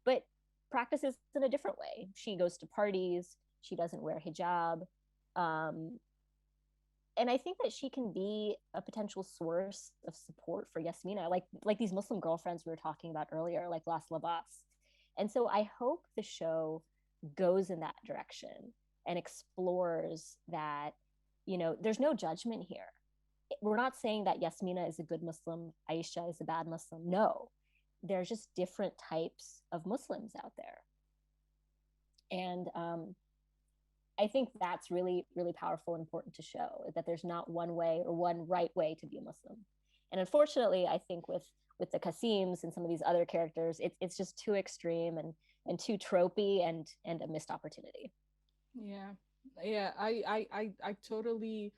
B: but practices in a different way. She goes to parties, she doesn't wear hijab. And I think that she can be a potential source of support for Yasmina, like these Muslim girlfriends we were talking about earlier, like Las Labas. And so I hope the show goes in that direction and explores that, there's no judgment here. We're not saying that Yasmina is a good Muslim, Aisha is a bad Muslim. No, there's just different types of Muslims out there. And I think that's really, really powerful and important to show, that there's not one way or one right way to be a Muslim. And unfortunately, I think with the Kasims and some of these other characters, it's just too extreme and too tropey and a missed opportunity.
A: Yeah, yeah. I totally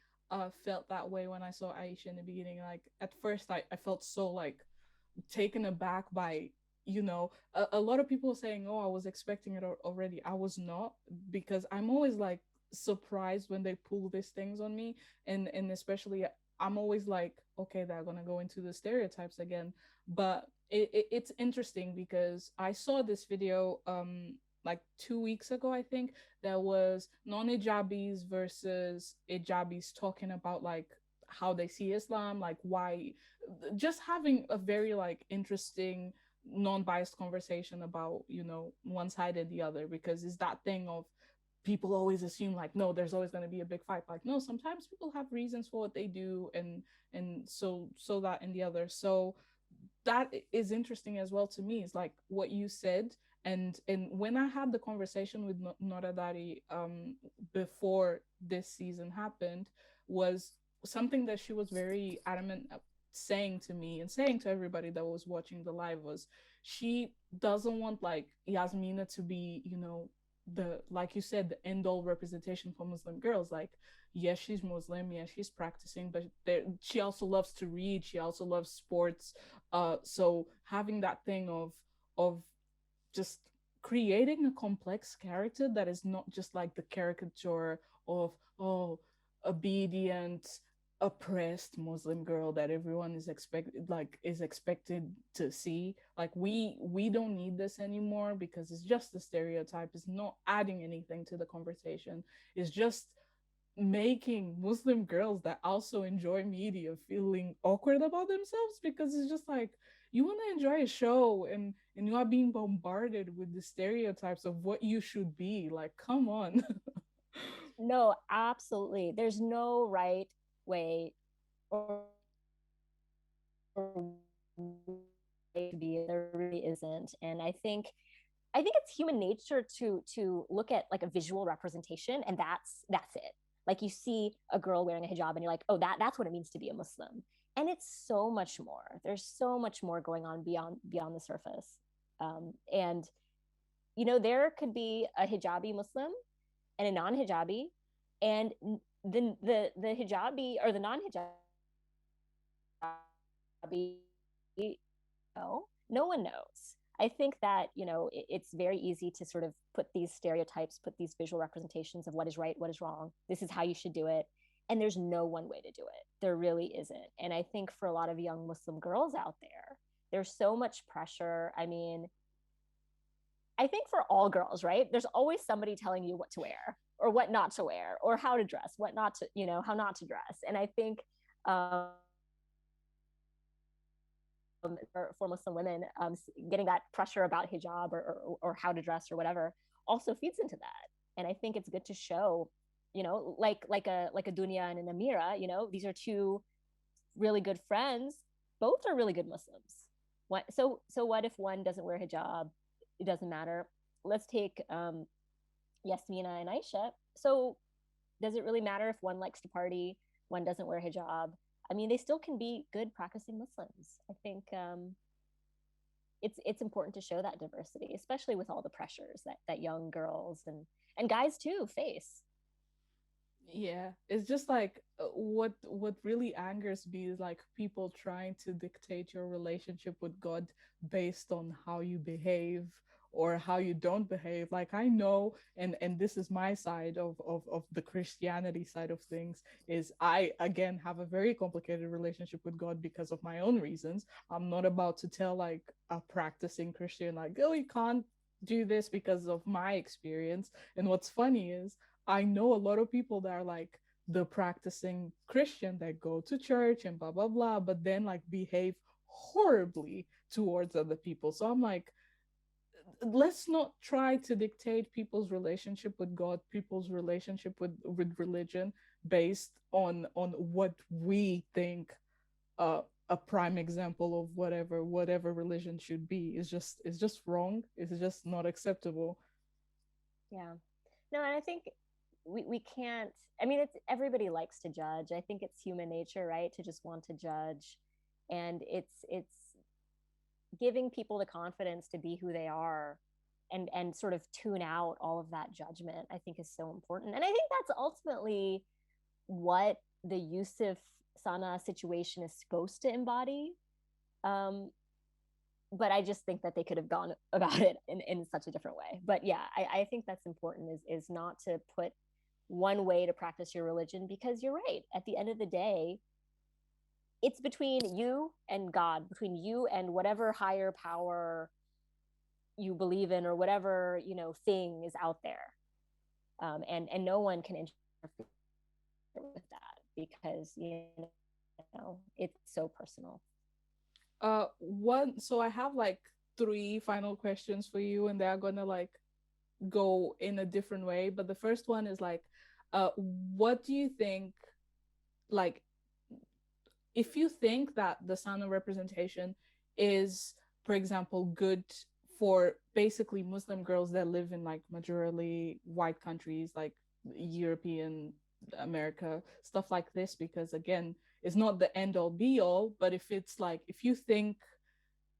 A: felt that way when I saw Aisha in the beginning. Like at first, I felt so like taken aback by, a lot of people saying, oh, I was expecting it already. I was not, because I'm always like surprised when they pull these things on me, and especially I'm always like, okay, they're gonna go into the stereotypes again. But it's interesting because I saw this video like 2 weeks ago, I think. There was non-hijabis versus hijabis talking about like how they see Islam, like why, just having a very like interesting non-biased conversation about, one side and the other, because it's that thing of people always assume like, no, there's always going to be a big fight. Like, no, sometimes people have reasons for what they do, and so that and the other. So that is interesting as well to me. It's like what you said. And when I had the conversation with Noradari before this season happened, was something that she was very adamant saying to me and saying to everybody that was watching the live, was she doesn't want like Yasmina to be, the, like you said, the end all representation for Muslim girls. Like, yes, she's Muslim, yes, she's practicing, but she also loves to read, she also loves sports. So having that thing of just creating a complex character that is not just like the caricature of, oh, obedient, oppressed Muslim girl that everyone is expected to see. Like, we don't need this anymore, because it's just a stereotype. It's not adding anything to the conversation. It's just making Muslim girls that also enjoy media feeling awkward about themselves, because it's just like, you want to enjoy a show, and you are being bombarded with the stereotypes of what you should be. Like, come on.
B: No, absolutely. There's no right way or way to be. There really isn't. And I think it's human nature to look at like a visual representation, and that's it. Like, you see a girl wearing a hijab and you're like, oh, that's what it means to be a Muslim. And it's so much more. There's so much more going on beyond the surface. And there could be a hijabi Muslim and a non-hijabi, and the hijabi or the non-hijabi, no one knows. I think that, it's very easy to sort of put these stereotypes, put these visual representations of what is right, what is wrong. This is how you should do it. And there's no one way to do it. There really isn't. And I think for a lot of young Muslim girls out there, there's so much pressure. I mean, I think for all girls, right? There's always somebody telling you what to wear, or what not to wear, or how to dress, what not to, how not to dress. And I think for Muslim women, getting that pressure about hijab or how to dress or whatever also feeds into that. And I think it's good to show, like a Dunya and an Amira, these are two really good friends. Both are really good Muslims. So what if one doesn't wear hijab? It doesn't matter. Let's take Yasmina and Aisha. So does it really matter if one likes to party, one doesn't wear hijab? I mean, they still can be good practicing Muslims. I think it's important to show that diversity, especially with all the pressures that young girls and guys too face.
A: Yeah, it's just like what really angers me is like people trying to dictate your relationship with God based on how you behave or how you don't behave. Like I know, and this is my side of the Christianity side of things, is I again have a very complicated relationship with God because of my own reasons. I'm not about to tell like a practicing Christian like, oh, you can't do this because of my experience. And what's funny is I know a lot of people that are like the practicing Christian that go to church and blah blah blah, but then like behave horribly towards other people. So I'm like, let's not try to dictate people's relationship with God, people's relationship with religion based on what we think a prime example of whatever religion should be. It's just wrong. It's just not acceptable.
B: Yeah. No, and I think we can't. I mean, it's everybody likes to judge. I think it's human nature, right, to just want to judge. And it's giving people the confidence to be who they are, and sort of tune out all of that judgment, I think is so important. And I think that's ultimately what the Yusuf Sana situation is supposed to embody. Um, but I just think that they could have gone about it in such a different way. But yeah, I think that's important, is not to put one way to practice your religion, because you're right. At the end of the day, it's between you and God, between you and whatever higher power you believe in, or whatever, thing is out there. And no one can interfere with that, because it's so personal.
A: One, so I have like three final questions for you, and they're gonna like go in a different way. But the first one is like, what do you think, like, if you think that the Sana representation is, for example, good for basically Muslim girls that live in like majorly white countries like European, America, stuff like this, because again, it's not the end all be all, but if it's like, if you think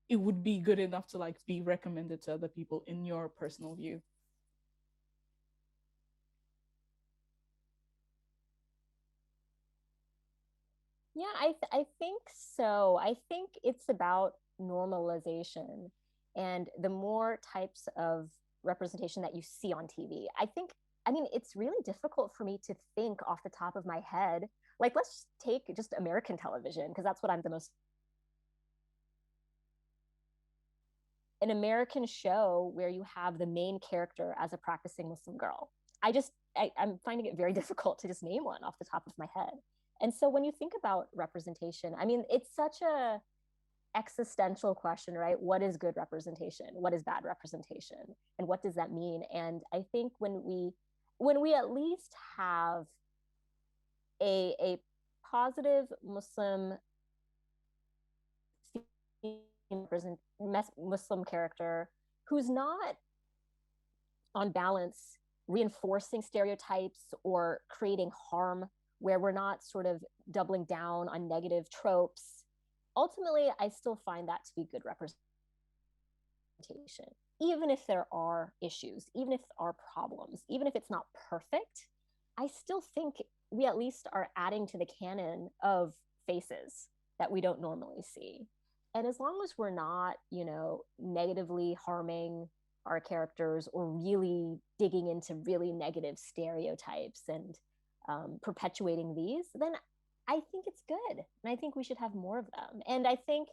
A: it would be good enough to like be recommended to other people in your personal view.
B: Yeah, I think so. I think it's about normalization, and the more types of representation that you see on TV. I mean, it's really difficult for me to think off the top of my head. Like, let's take just American television, because that's what I'm the most. An American show where you have the main character as a practicing Muslim girl. I'm finding it very difficult to just name one off the top of my head. And so when you think about representation, I mean, it's such a existential question, right? What is good representation? What is bad representation? And what does that mean? And I think when we at least have a positive Muslim Muslim character who's not, on balance, reinforcing stereotypes or creating harm, where we're not sort of doubling down on negative tropes, ultimately, I still find that to be good representation. Even if there are issues, even if there are problems, even if it's not perfect, I still think we at least are adding to the canon of faces that we don't normally see. And as long as we're not, negatively harming our characters, or really digging into really negative stereotypes and perpetuating these, then I think it's good. And I think we should have more of them. And I think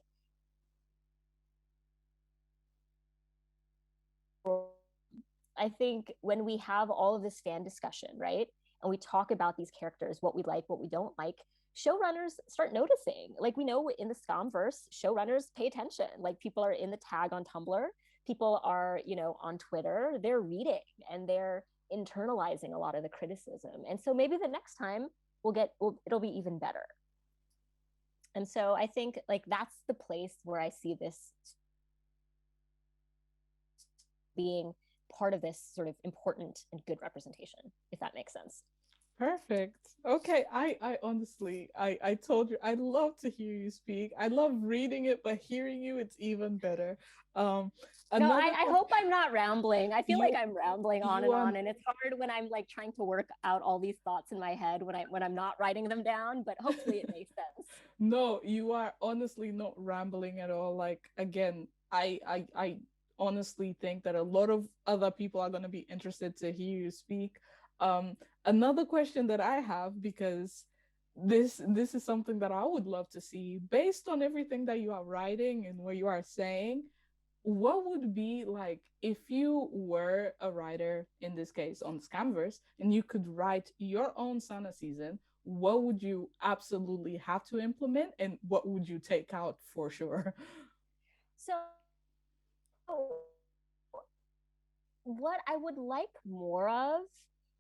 B: I think when we have all of this fan discussion, right, and we talk about these characters, what we like, what we don't like, showrunners start noticing. Like, we know in the Scamverse, showrunners pay attention. Like, people are in the tag on Tumblr, people are, on Twitter, they're reading and they're internalizing a lot of the criticism. And so maybe the next time it'll be even better. And so I think, like, that's the place where I see this being part of this sort of important and good representation, if that makes sense.
A: Perfect. Okay, I honestly, I told you, I love to hear you speak. I love reading it, but hearing you, it's even better. Um,
B: No,
A: another
B: I hope I'm not rambling. I feel like
A: you
B: I'm rambling on
A: you
B: and
A: are
B: on, and it's hard when I'm like trying to work out all these thoughts in my head when I'm not writing them down. But hopefully, it makes sense.
A: no, you are honestly not rambling at all. Like again, I honestly think that a lot of other people are going to be interested to hear you speak. Um, another question that I have, because this is something that I would love to see based on everything that you are writing and what you are saying. What would be like if you were a writer in this case on Scamverse and you could write your own Sana season? What would you absolutely have to implement and what would you take out for sure?
B: So, what I would like more of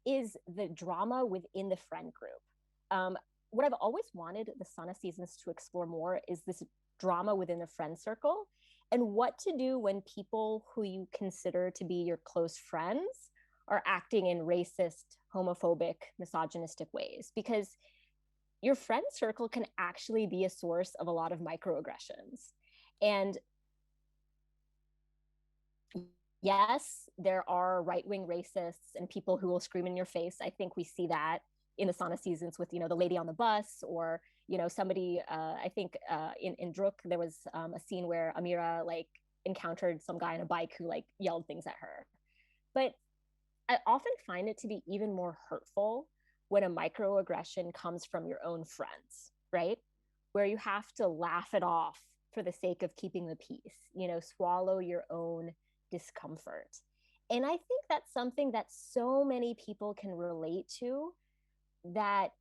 B: is the drama within the friend group. What I've always wanted the Sana seasons to explore more is this drama within the friend circle, and what to do when people who you consider to be your close friends are acting in racist, homophobic, misogynistic ways. Because your friend circle can actually be a source of a lot of microaggressions. And yes, there are right-wing racists and people who will scream in your face. I think we see that in the Sana seasons with, the lady on the bus, or, somebody, I think in Druk, there was a scene where Amira like encountered some guy on a bike who like yelled things at her. But I often find it to be even more hurtful when a microaggression comes from your own friends, right? Where you have to laugh it off for the sake of keeping the peace, swallow your own discomfort. And I think that's something that so many people can relate to, that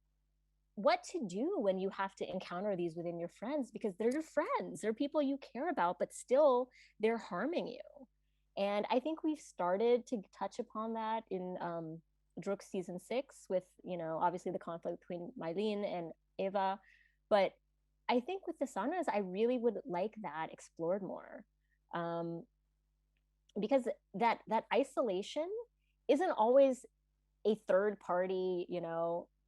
B: what to do when you have to encounter these within your friends, because they're your friends, they're people you care about, but still they're harming you. And I think we've started to touch upon that in Druk season 6 with, obviously the conflict between Mylene and Eva. But I think with the Sanas, I really would like that explored more. Because that isolation isn't always a third party,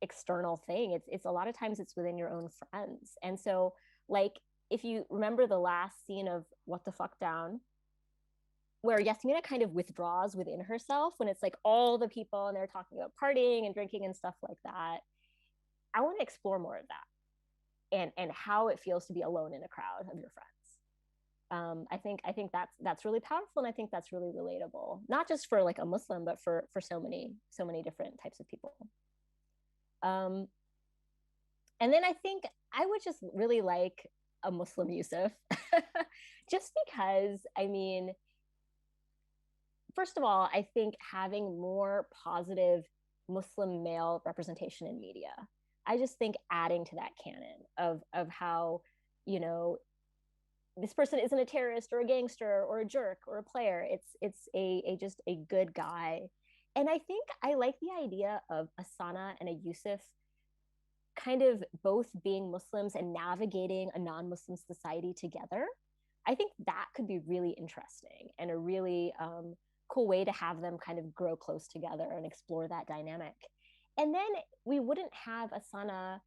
B: external thing. It's a lot of times it's within your own friends. And so, like, if you remember the last scene of What the Fuck Down, where Yasmina kind of withdraws within herself when it's like all the people and they're talking about partying and drinking and stuff like that. I want to explore more of that, and how it feels to be alone in a crowd of your friends. I think that's really powerful, and I think that's really relatable, not just for like a Muslim, but for so many different types of people. Um, and then I think I would just really like a Muslim Yusuf, just because, I mean, first of all, I think having more positive Muslim male representation in media, I just think adding to that canon of how, you know, this person isn't a terrorist or a gangster or a jerk or a player. It's a just a good guy. And I think I like the idea of a Sana and a Yusuf kind of both being Muslims and navigating a non-Muslim society together. I think that could be really interesting and a really cool way to have them kind of grow close together and explore that dynamic. And then we wouldn't have Asana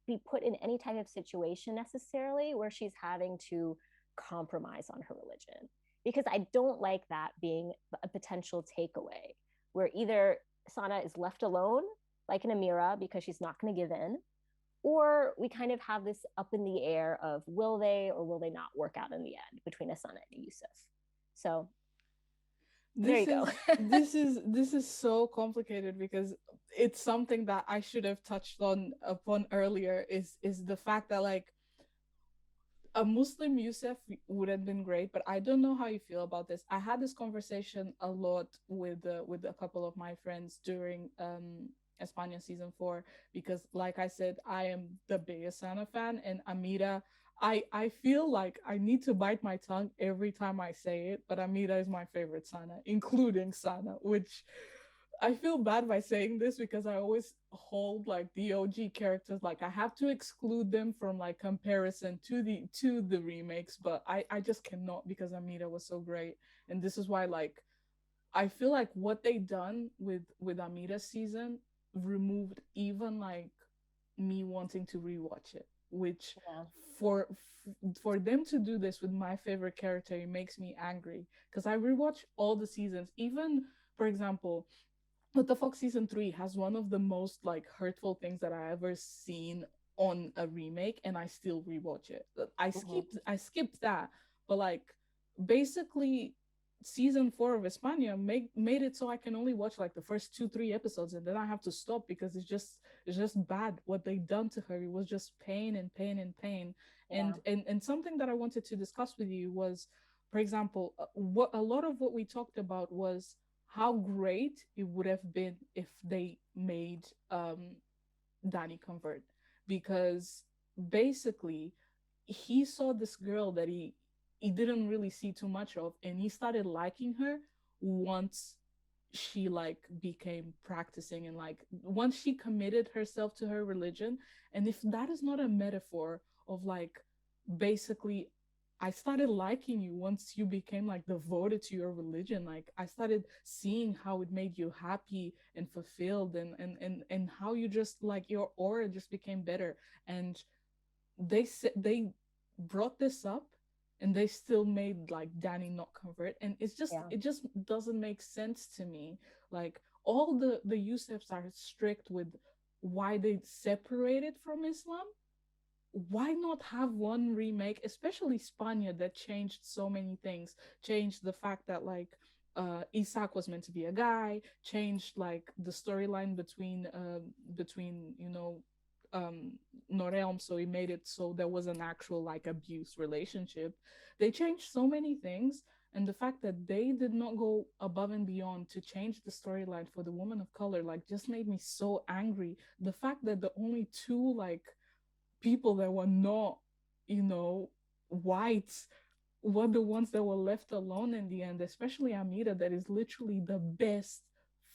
B: be put in any type of situation necessarily where she's having to compromise on her religion, because I don't like that being a potential takeaway where either Sana is left alone like an Amira because she's not going to give in, or we kind of have this up in the air of will they or will they not work out in the end between Asana and Yusuf. So there
A: this
B: you go.
A: is this is so complicated because it's something that I should have touched on upon earlier is the fact that like a Muslim Yusuf would have been great, but I don't know how you feel about this. I had this conversation a lot with a couple of my friends during España season 4 because, like I said, I am the biggest Sana fan, and Amira. I feel like I need to bite my tongue every time I say it, but Amira is my favorite Sana, including Sana, which I feel bad by saying this because I always hold like the OG characters, like I have to exclude them from like comparison to the remakes, but I just cannot because Amira was so great. And this is why like I feel like what they done with Amira's season removed even like me wanting to rewatch it, which
B: Yeah.
A: for for them to do this with my favorite character, it makes me angry because I rewatch all the seasons. Even, for example, but the Fox season 3 has one of the most like hurtful things that I ever seen on a remake, and I still rewatch it.
B: Mm-hmm.
A: I skipped that, but like basically season 4 of España made it so I can only watch like the first 2 3 episodes, and then I have to stop because it's just bad what they done to her. It was just pain and pain and pain.
B: Yeah.
A: And something that I wanted to discuss with you was, for example, what a lot of what we talked about was how great it would have been if they made Danny convert, because basically he saw this girl that he didn't really see too much of, and he started liking her once she like became practicing, and like once she committed herself to her religion. And if that is not a metaphor of like basically I started liking you once you became like devoted to your religion, like I started seeing how it made you happy and fulfilled, and how you just like your aura just became better. And they said they brought this up, and they still made like Danny not convert, and
B: Yeah.
A: it just doesn't make sense to me. Like all the Yusufs are strict with why they separated from Islam. Why not have one remake, especially Spania, that changed so many things, changed the fact that like Isaac was meant to be a guy, changed like the storyline between um Norelm, so he made it so there was an actual like abuse relationship. They changed so many things, and the fact that they did not go above and beyond to change the storyline for the woman of color like just made me so angry. The fact that the only two like people that were not, you know, white were the ones that were left alone in the end, especially Amira, that is literally the best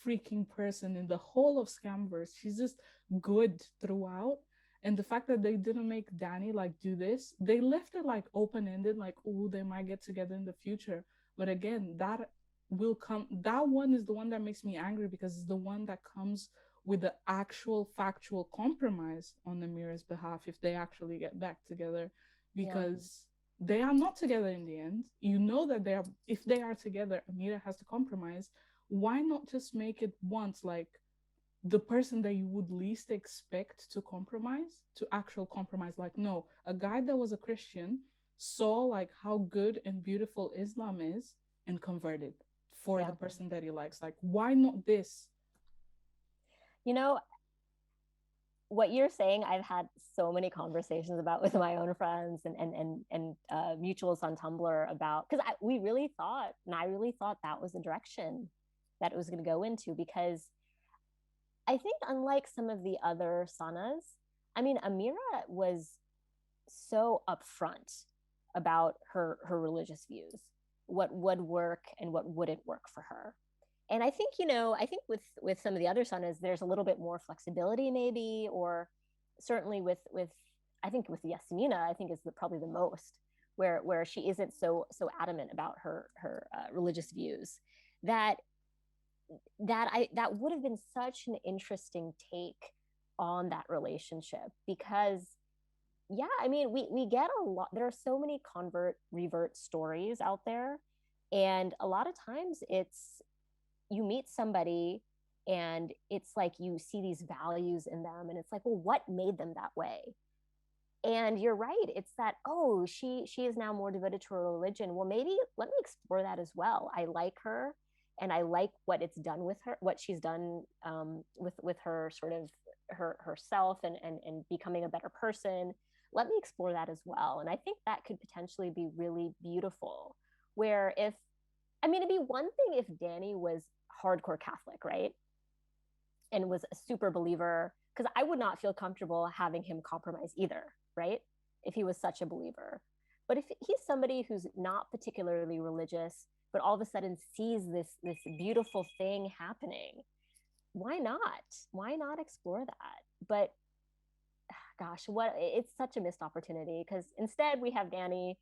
A: freaking person in the whole of Scamverse. She's just good throughout. And the fact that they didn't make Danny like do this, they left it like open ended, like, oh, they might get together in the future. But again, that will come. That one is the one that makes me angry because it's the one that comes with the actual factual compromise on Amira's behalf if they actually get back together.
B: Yeah.
A: Because they are not together in the end. You know that they are. If they are together, Amira has to compromise. Why not just make it once, like the person that you would least expect to compromise to actual compromise? Like, no, a guy that was a Christian saw like how good and beautiful Islam is and converted for the
B: Yeah.
A: person that he likes. Like, why not this?
B: You know, what you're saying, I've had so many conversations about with my own friends and mutuals on Tumblr about, because we really thought, and I really thought that was the direction that it was going to go into, because I think unlike some of the other sanas, I mean, Amira was so upfront about her religious views, what would work and what wouldn't work for her. And I think, I think with some of the other sanas, there's a little bit more flexibility maybe, or certainly with I think with Yasmina, I think is probably the most, where she isn't so adamant about her religious views, that that would have been such an interesting take on that relationship. Because yeah, I mean, we get a lot, there are so many convert revert stories out there, and a lot of times it's, you meet somebody and it's like you see these values in them, and it's like, well, what made them that way? And you're right, it's that, oh, she is now more devoted to her religion. Well, maybe let me explore that as well. I like her, and I like what it's done with her, what she's done with her sort of herself, and becoming a better person. let me explore that as well. And I think that could potentially be really beautiful. Where if, I mean, it'd be one thing if Danny was hardcore Catholic, right? And was a super believer, because I would not feel comfortable having him compromise either, right? If he was such a believer. But if he's somebody who's not particularly religious, but all of a sudden sees this beautiful thing happening, why not? Why not explore that? But gosh, what, it's such a missed opportunity, because instead we have Danny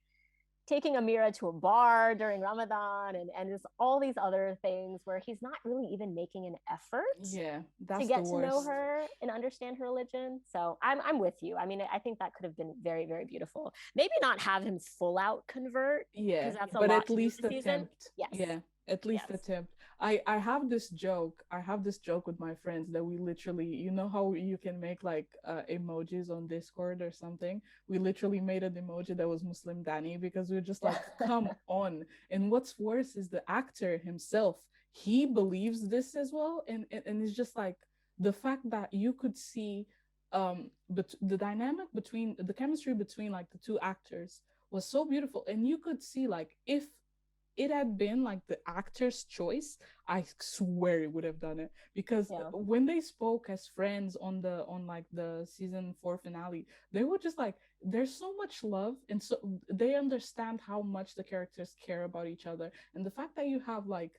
B: taking Amira to a bar during Ramadan, and just all these other things where he's not really even making an effort
A: Yeah,
B: to
A: that's the
B: get to know
A: worst.
B: her and understand her religion. So I'm with you. I mean, I think that could have been very, very beautiful. Maybe not have him full out convert, because
A: Yeah,
B: that's a
A: but
B: lot
A: at
B: to do
A: least
B: this season.
A: attempt.
B: Yes.
A: Yeah, at least
B: Yes.
A: attempt. I have this joke. I have this joke with my friends that we literally, you know how you can make like emojis on Discord or something? We literally made an emoji that was Muslim Danny because we are just like, come on. And what's worse is the actor himself. He believes this as well, and it's just like the fact that you could see but the dynamic between the chemistry between like the two actors was so beautiful, and you could see like if it had been like the actor's choice, I swear it would have done it, because
B: Yeah.
A: when they spoke as friends on like the season 4 finale, they were just like, there's so much love, and so they understand how much the characters care about each other, and the fact that you have like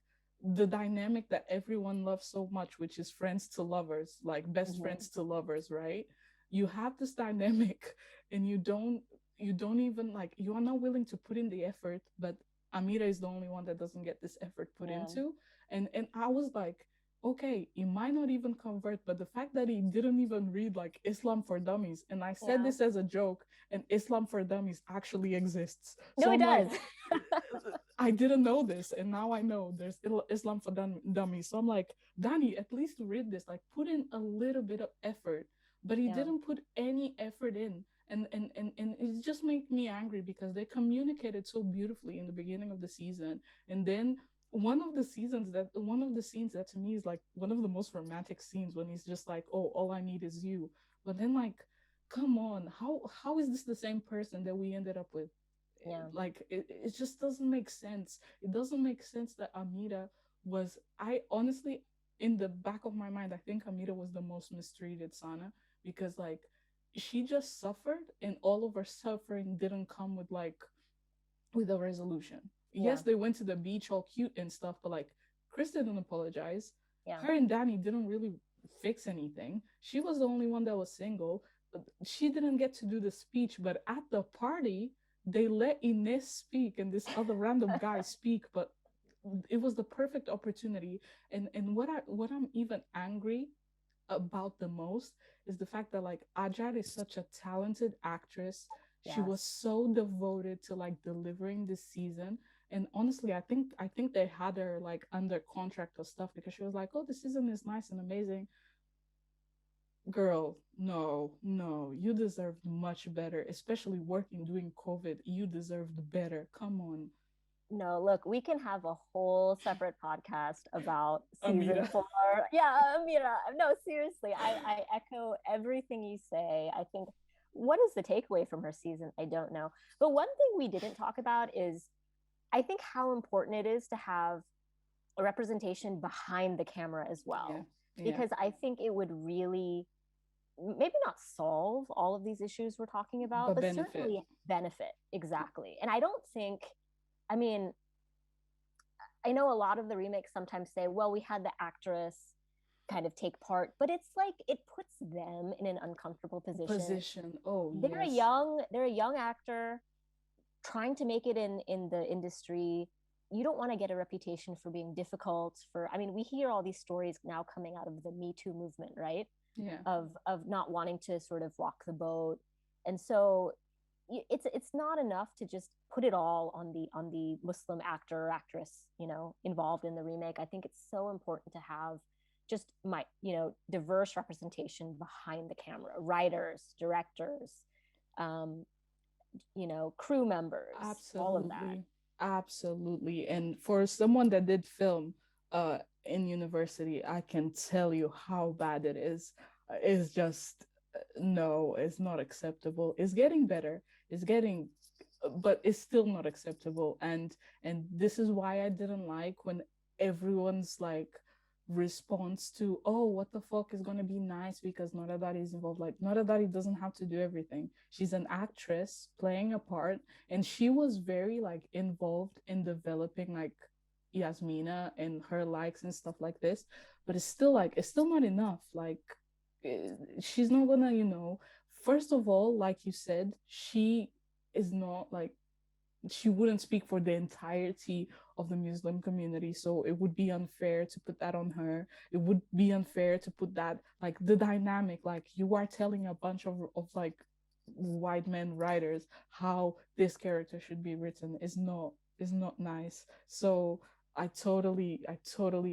A: the dynamic that everyone loves so much, which is friends to lovers, like best
B: Mm-hmm.
A: friends to lovers, right? You have this dynamic, and you don't even like, you are not willing to put in the effort, but Amira is the only one that doesn't get this effort put
B: Yeah.
A: into. And I was like, okay, he might not even convert, but the fact that he didn't even read like Islam for Dummies, and I said
B: Yeah.
A: this as a joke, and Islam for Dummies actually exists.
B: No,
A: So
B: it
A: I'm like,
B: does.
A: I didn't know this, and now I know there's Islam for Dummies. So I'm like, Danny, at least read this, like put in a little bit of effort, but he
B: Yeah.
A: didn't put any effort in, and it just made me angry because they communicated so beautifully in the beginning of the season, and then one of the scenes that to me is like one of the most romantic scenes, when he's just like, oh, all I need is you, but then like, come on, how is this the same person that we ended up with?
B: Yeah.
A: Like it just doesn't make sense. It doesn't make sense that Amira was, I honestly, in the back of my mind, I think Amira was the most mistreated Sana, because like she just suffered, and all of her suffering didn't come with a resolution. Yes,
B: Yeah.
A: they went to the beach all cute and stuff, but like Chris didn't apologize.
B: Yeah.
A: Her and Danny didn't really fix anything. She was the only one that was single. She didn't get to do the speech, but at the party, they let Ines speak and this other random guy speak, but it was the perfect opportunity. And what I'm even angry about the most is the fact that like Ajad is such a talented actress. She was
B: Yes.
A: so devoted to like delivering this season. And honestly, I think they had her like under contract or stuff, because she was like, "Oh, the season is nice and amazing." Girl, no, no, you deserved much better, especially working during COVID. You deserved better. Come on,
B: No, look, we can have a whole separate podcast about season
A: Amira.
B: 4. Yeah, Amira. No, seriously, I echo everything you say. I think, what is the takeaway from her season? I don't know. But one thing we didn't talk about is, I think, how important it is to have a representation behind the camera as
A: Yeah,
B: well.
A: yeah,
B: Because I think it would really, maybe not solve all of these issues we're talking about,
A: but
B: but
A: benefit.
B: certainly benefit. Exactly. And I don't think, I mean, I know a lot of the remakes sometimes say, well, we had the actress kind of take part, but it's like it puts them in an uncomfortable position.
A: Position. Oh
B: They're a
A: yes.
B: young actor trying to make it in the industry. You don't want to get a reputation for being difficult. For, I mean, we hear all these stories now coming out of the Me Too movement, right?
A: Yeah.
B: Of not wanting to sort of rock the boat. And so it's not enough to just put it all on the Muslim actor or actress, involved in the remake. I think it's so important to have just diverse representation behind the camera, writers, directors, um, crew members, all of that.
A: Absolutely. Absolutely. And for someone that did film in university, I can tell you how bad it is. It's just No, it's not acceptable. It's getting better. It's getting, but it's still not acceptable. And this is why I didn't like when everyone's like response to, oh, what the fuck is gonna be nice because Noradari is involved. Like Noradari doesn't have to do everything. She's an actress playing a part, and she was very like involved in developing like Yasmina and her likes and stuff like this. But it's still not enough. Like she's not gonna, first of all, like you said, she is not like, she wouldn't speak for the entirety of the Muslim community, so it would be unfair to put that on her. It would be unfair to put that, like the dynamic, like you are telling a bunch of like white men writers how this character should be written is not nice. So I totally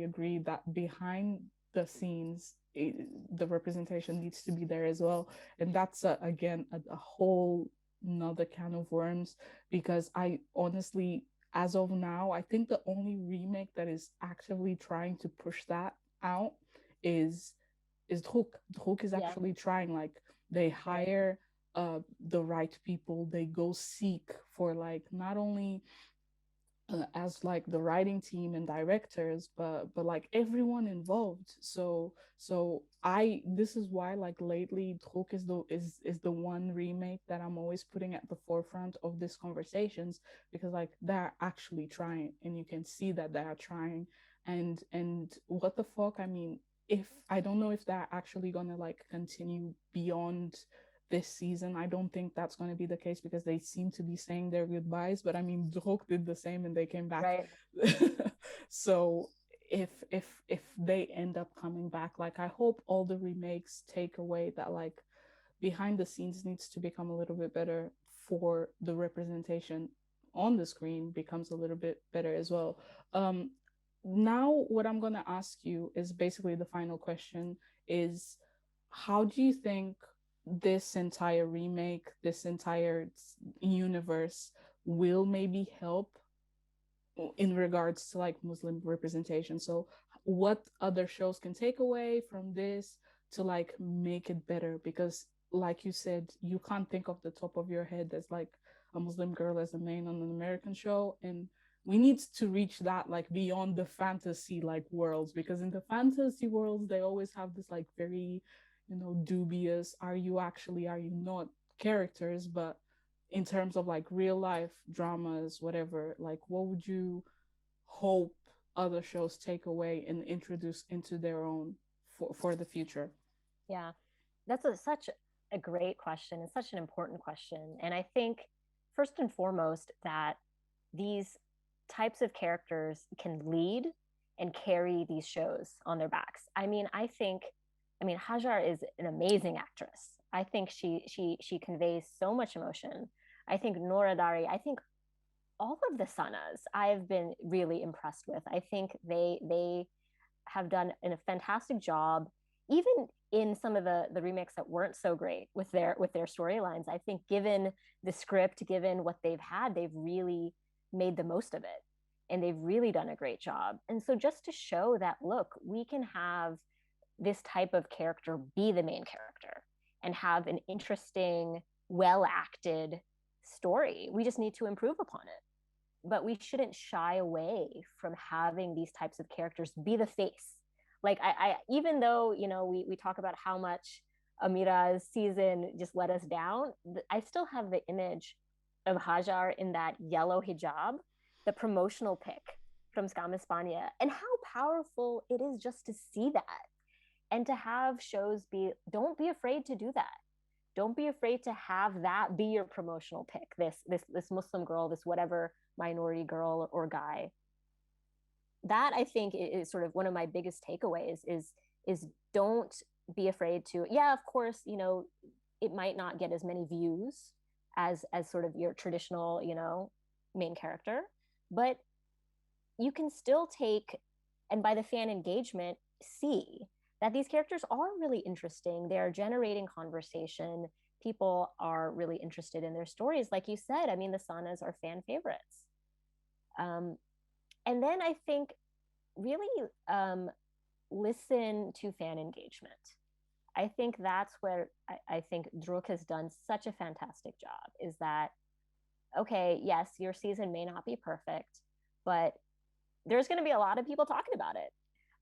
A: agree that behind the scenes, the representation needs to be there as well. And that's again a whole another can of worms, because I honestly, as of now, I think the only remake that is actively trying to push that out is Hook. Hook is
B: Yeah,
A: actually trying, like they
B: right,
A: hire the right people, they go seek for like not only as like the writing team and directors, but like everyone involved. So I this is why like lately Truk is the one remake that I'm always putting at the forefront of these conversations, because like they're actually trying, and you can see that they are trying. And what the fuck, I mean, if I don't know if they're actually gonna like continue beyond this season. I don't think that's going to be the case, because they seem to be saying their goodbyes. But I mean, Druk did the same and they came back.
B: right.
A: So if they end up coming back, like I hope all the remakes take away that like behind the scenes needs to become a little bit better, for the representation on the screen becomes a little bit better as well. Now what I'm going to ask you is basically the final question is, how do you think this entire remake, this entire universe will maybe help in regards to like Muslim representation? So what other shows can take away from this to like make it better? Because like you said, you can't think of the top of your head as like a Muslim girl as a main on an American show. And we need to reach that like beyond the fantasy like worlds, because in the fantasy worlds they always have this like very, dubious, are you actually, are you not, characters. But in terms of like real life dramas, whatever, like what would you hope other shows take away and introduce into their own for the future?
B: Yeah, that's such a great question and such an important question. And I think first and foremost that these types of characters can lead and carry these shows on their backs. I mean, Hajar is an amazing actress. I think she conveys so much emotion. I think Nora Dari, I think all of the Sanas I've been really impressed with. I think they have done a fantastic job, even in some of the remakes that weren't so great with their storylines. I think given the script, given what they've had, they've really made the most of it, and they've really done a great job. And so just to show that, look, we can have this type of character be the main character and have an interesting, well acted story. We just need to improve upon it, but we shouldn't shy away from having these types of characters be the face. Like I even though we talk about how much Amira's season just let us down, I still have the image of Hajar in that yellow hijab, the promotional pic from Skam España, and how powerful it is just to see that, and to have shows be, don't be afraid to do that. Don't be afraid to have that be your promotional pick. This Muslim girl, this whatever minority girl or guy. That I think is sort of one of my biggest takeaways is don't be afraid to, yeah, of course, it might not get as many views as sort of your traditional, main character, but you can still take, and by the fan engagement, see that these characters are really interesting. They're generating conversation. People are really interested in their stories. Like you said, I mean, the Sanas are fan favorites. Um, and then I think really listen to fan engagement. I think that's where I think Druk has done such a fantastic job, is that, okay, yes, your season may not be perfect, but there's going to be a lot of people talking about it.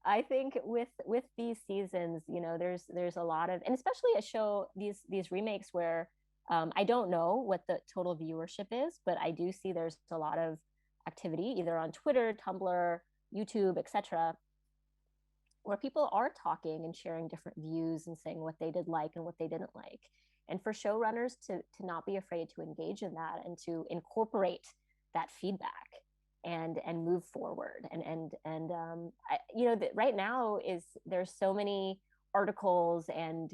B: I think with these seasons, you know, there's a lot of, and especially a show, these remakes where I don't know what the total viewership is, but I do see there's a lot of activity either on Twitter, Tumblr, YouTube, etc., where people are talking and sharing different views and saying what they did like and what they didn't like. And for showrunners to not be afraid to engage in that and to incorporate that feedback and move forward. You know, right now is there's so many articles and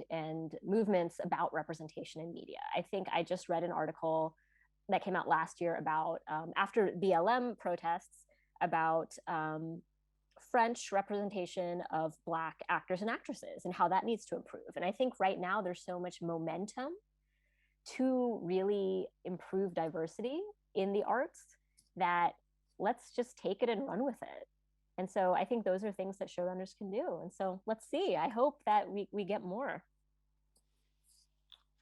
B: movements about representation in media. I think I just read an article that came out last year about after BLM protests about French representation of Black actors and actresses and how that needs to improve. And I think right now there's so much momentum to really improve diversity in the arts that let's just take it and run with it. And so I think those are things that showrunners can do. And so let's see. I hope that we get more.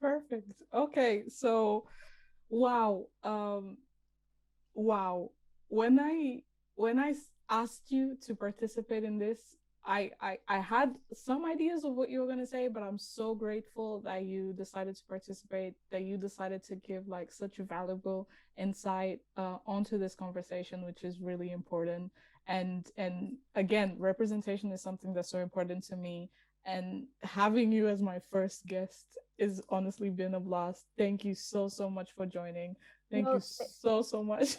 A: Perfect. Okay, so wow. Wow. When I asked you to participate in this, I had some ideas of what you were gonna say, but I'm so grateful that you decided to participate, that you decided to give like such a valuable insight onto this conversation, which is really important. And again, representation is something that's so important to me. And having you as my first guest is honestly been a blast. Thank you so much for joining. Thank you
B: No,
A: so much.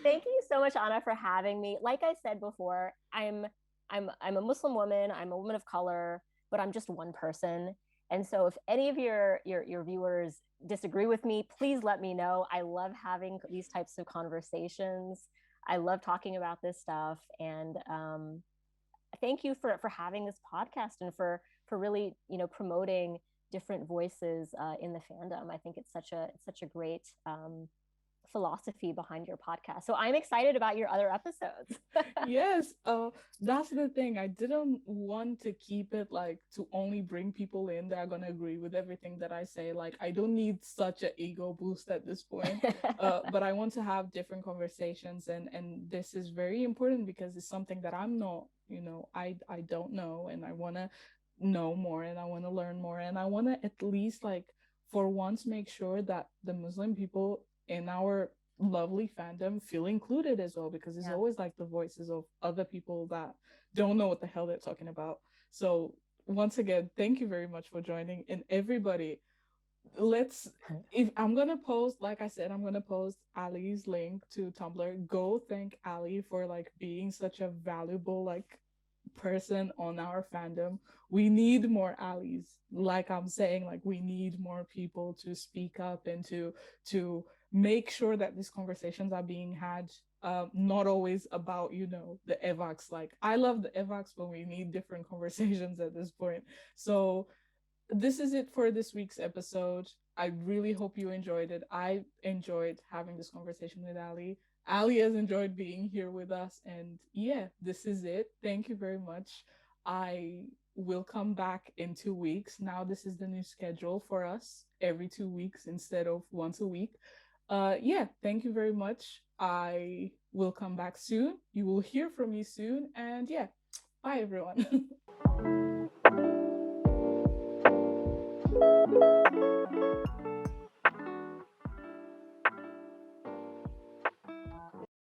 B: thank you so much, Anna, for having me. Like I said before, I'm a Muslim woman. I'm a woman of color, but I'm just one person. And so, if any of your viewers disagree with me, please let me know. I love having these types of conversations. I love talking about this stuff, and thank you for having this podcast and for really, you know, promoting different voices in the fandom. I think it's such a great philosophy behind your podcast. So I'm excited about your other episodes.
A: Yes, that's the thing. I didn't want to keep it like to only bring people in that are gonna agree with everything that I say. Like I don't need such an ego boost at this point. But I want to have different conversations, and this is very important because it's something that I'm not, you know, I don't know, and I wanna know more, and I wanna learn more, and I wanna at least like for once make sure that the Muslim people in our lovely fandom feel included as well, because it's
B: Yeah.
A: always like the voices of other people that don't know what the hell they're talking about. So once again, thank you very much for joining. And everybody, let's, if I'm gonna post, like I said, I'm gonna post Ali's link to Tumblr. Go thank Ali for like being such a valuable like person on our fandom. We need more Alis. Like I'm saying, like we need more people to speak up and to make sure that these conversations are being had, not always about, you know, the evacs. Like I love the evacs, but we need different conversations at this point. So this is it for this week's episode. I really hope you enjoyed it. I enjoyed having this conversation with Ali. Ali has enjoyed being here with us. And yeah, this is it. Thank you very much. I will come back in 2 weeks. Now, this is the new schedule for us, every 2 weeks instead of once a week. Yeah, thank you very much. I will come back soon. You will hear from me soon. And yeah, bye, everyone.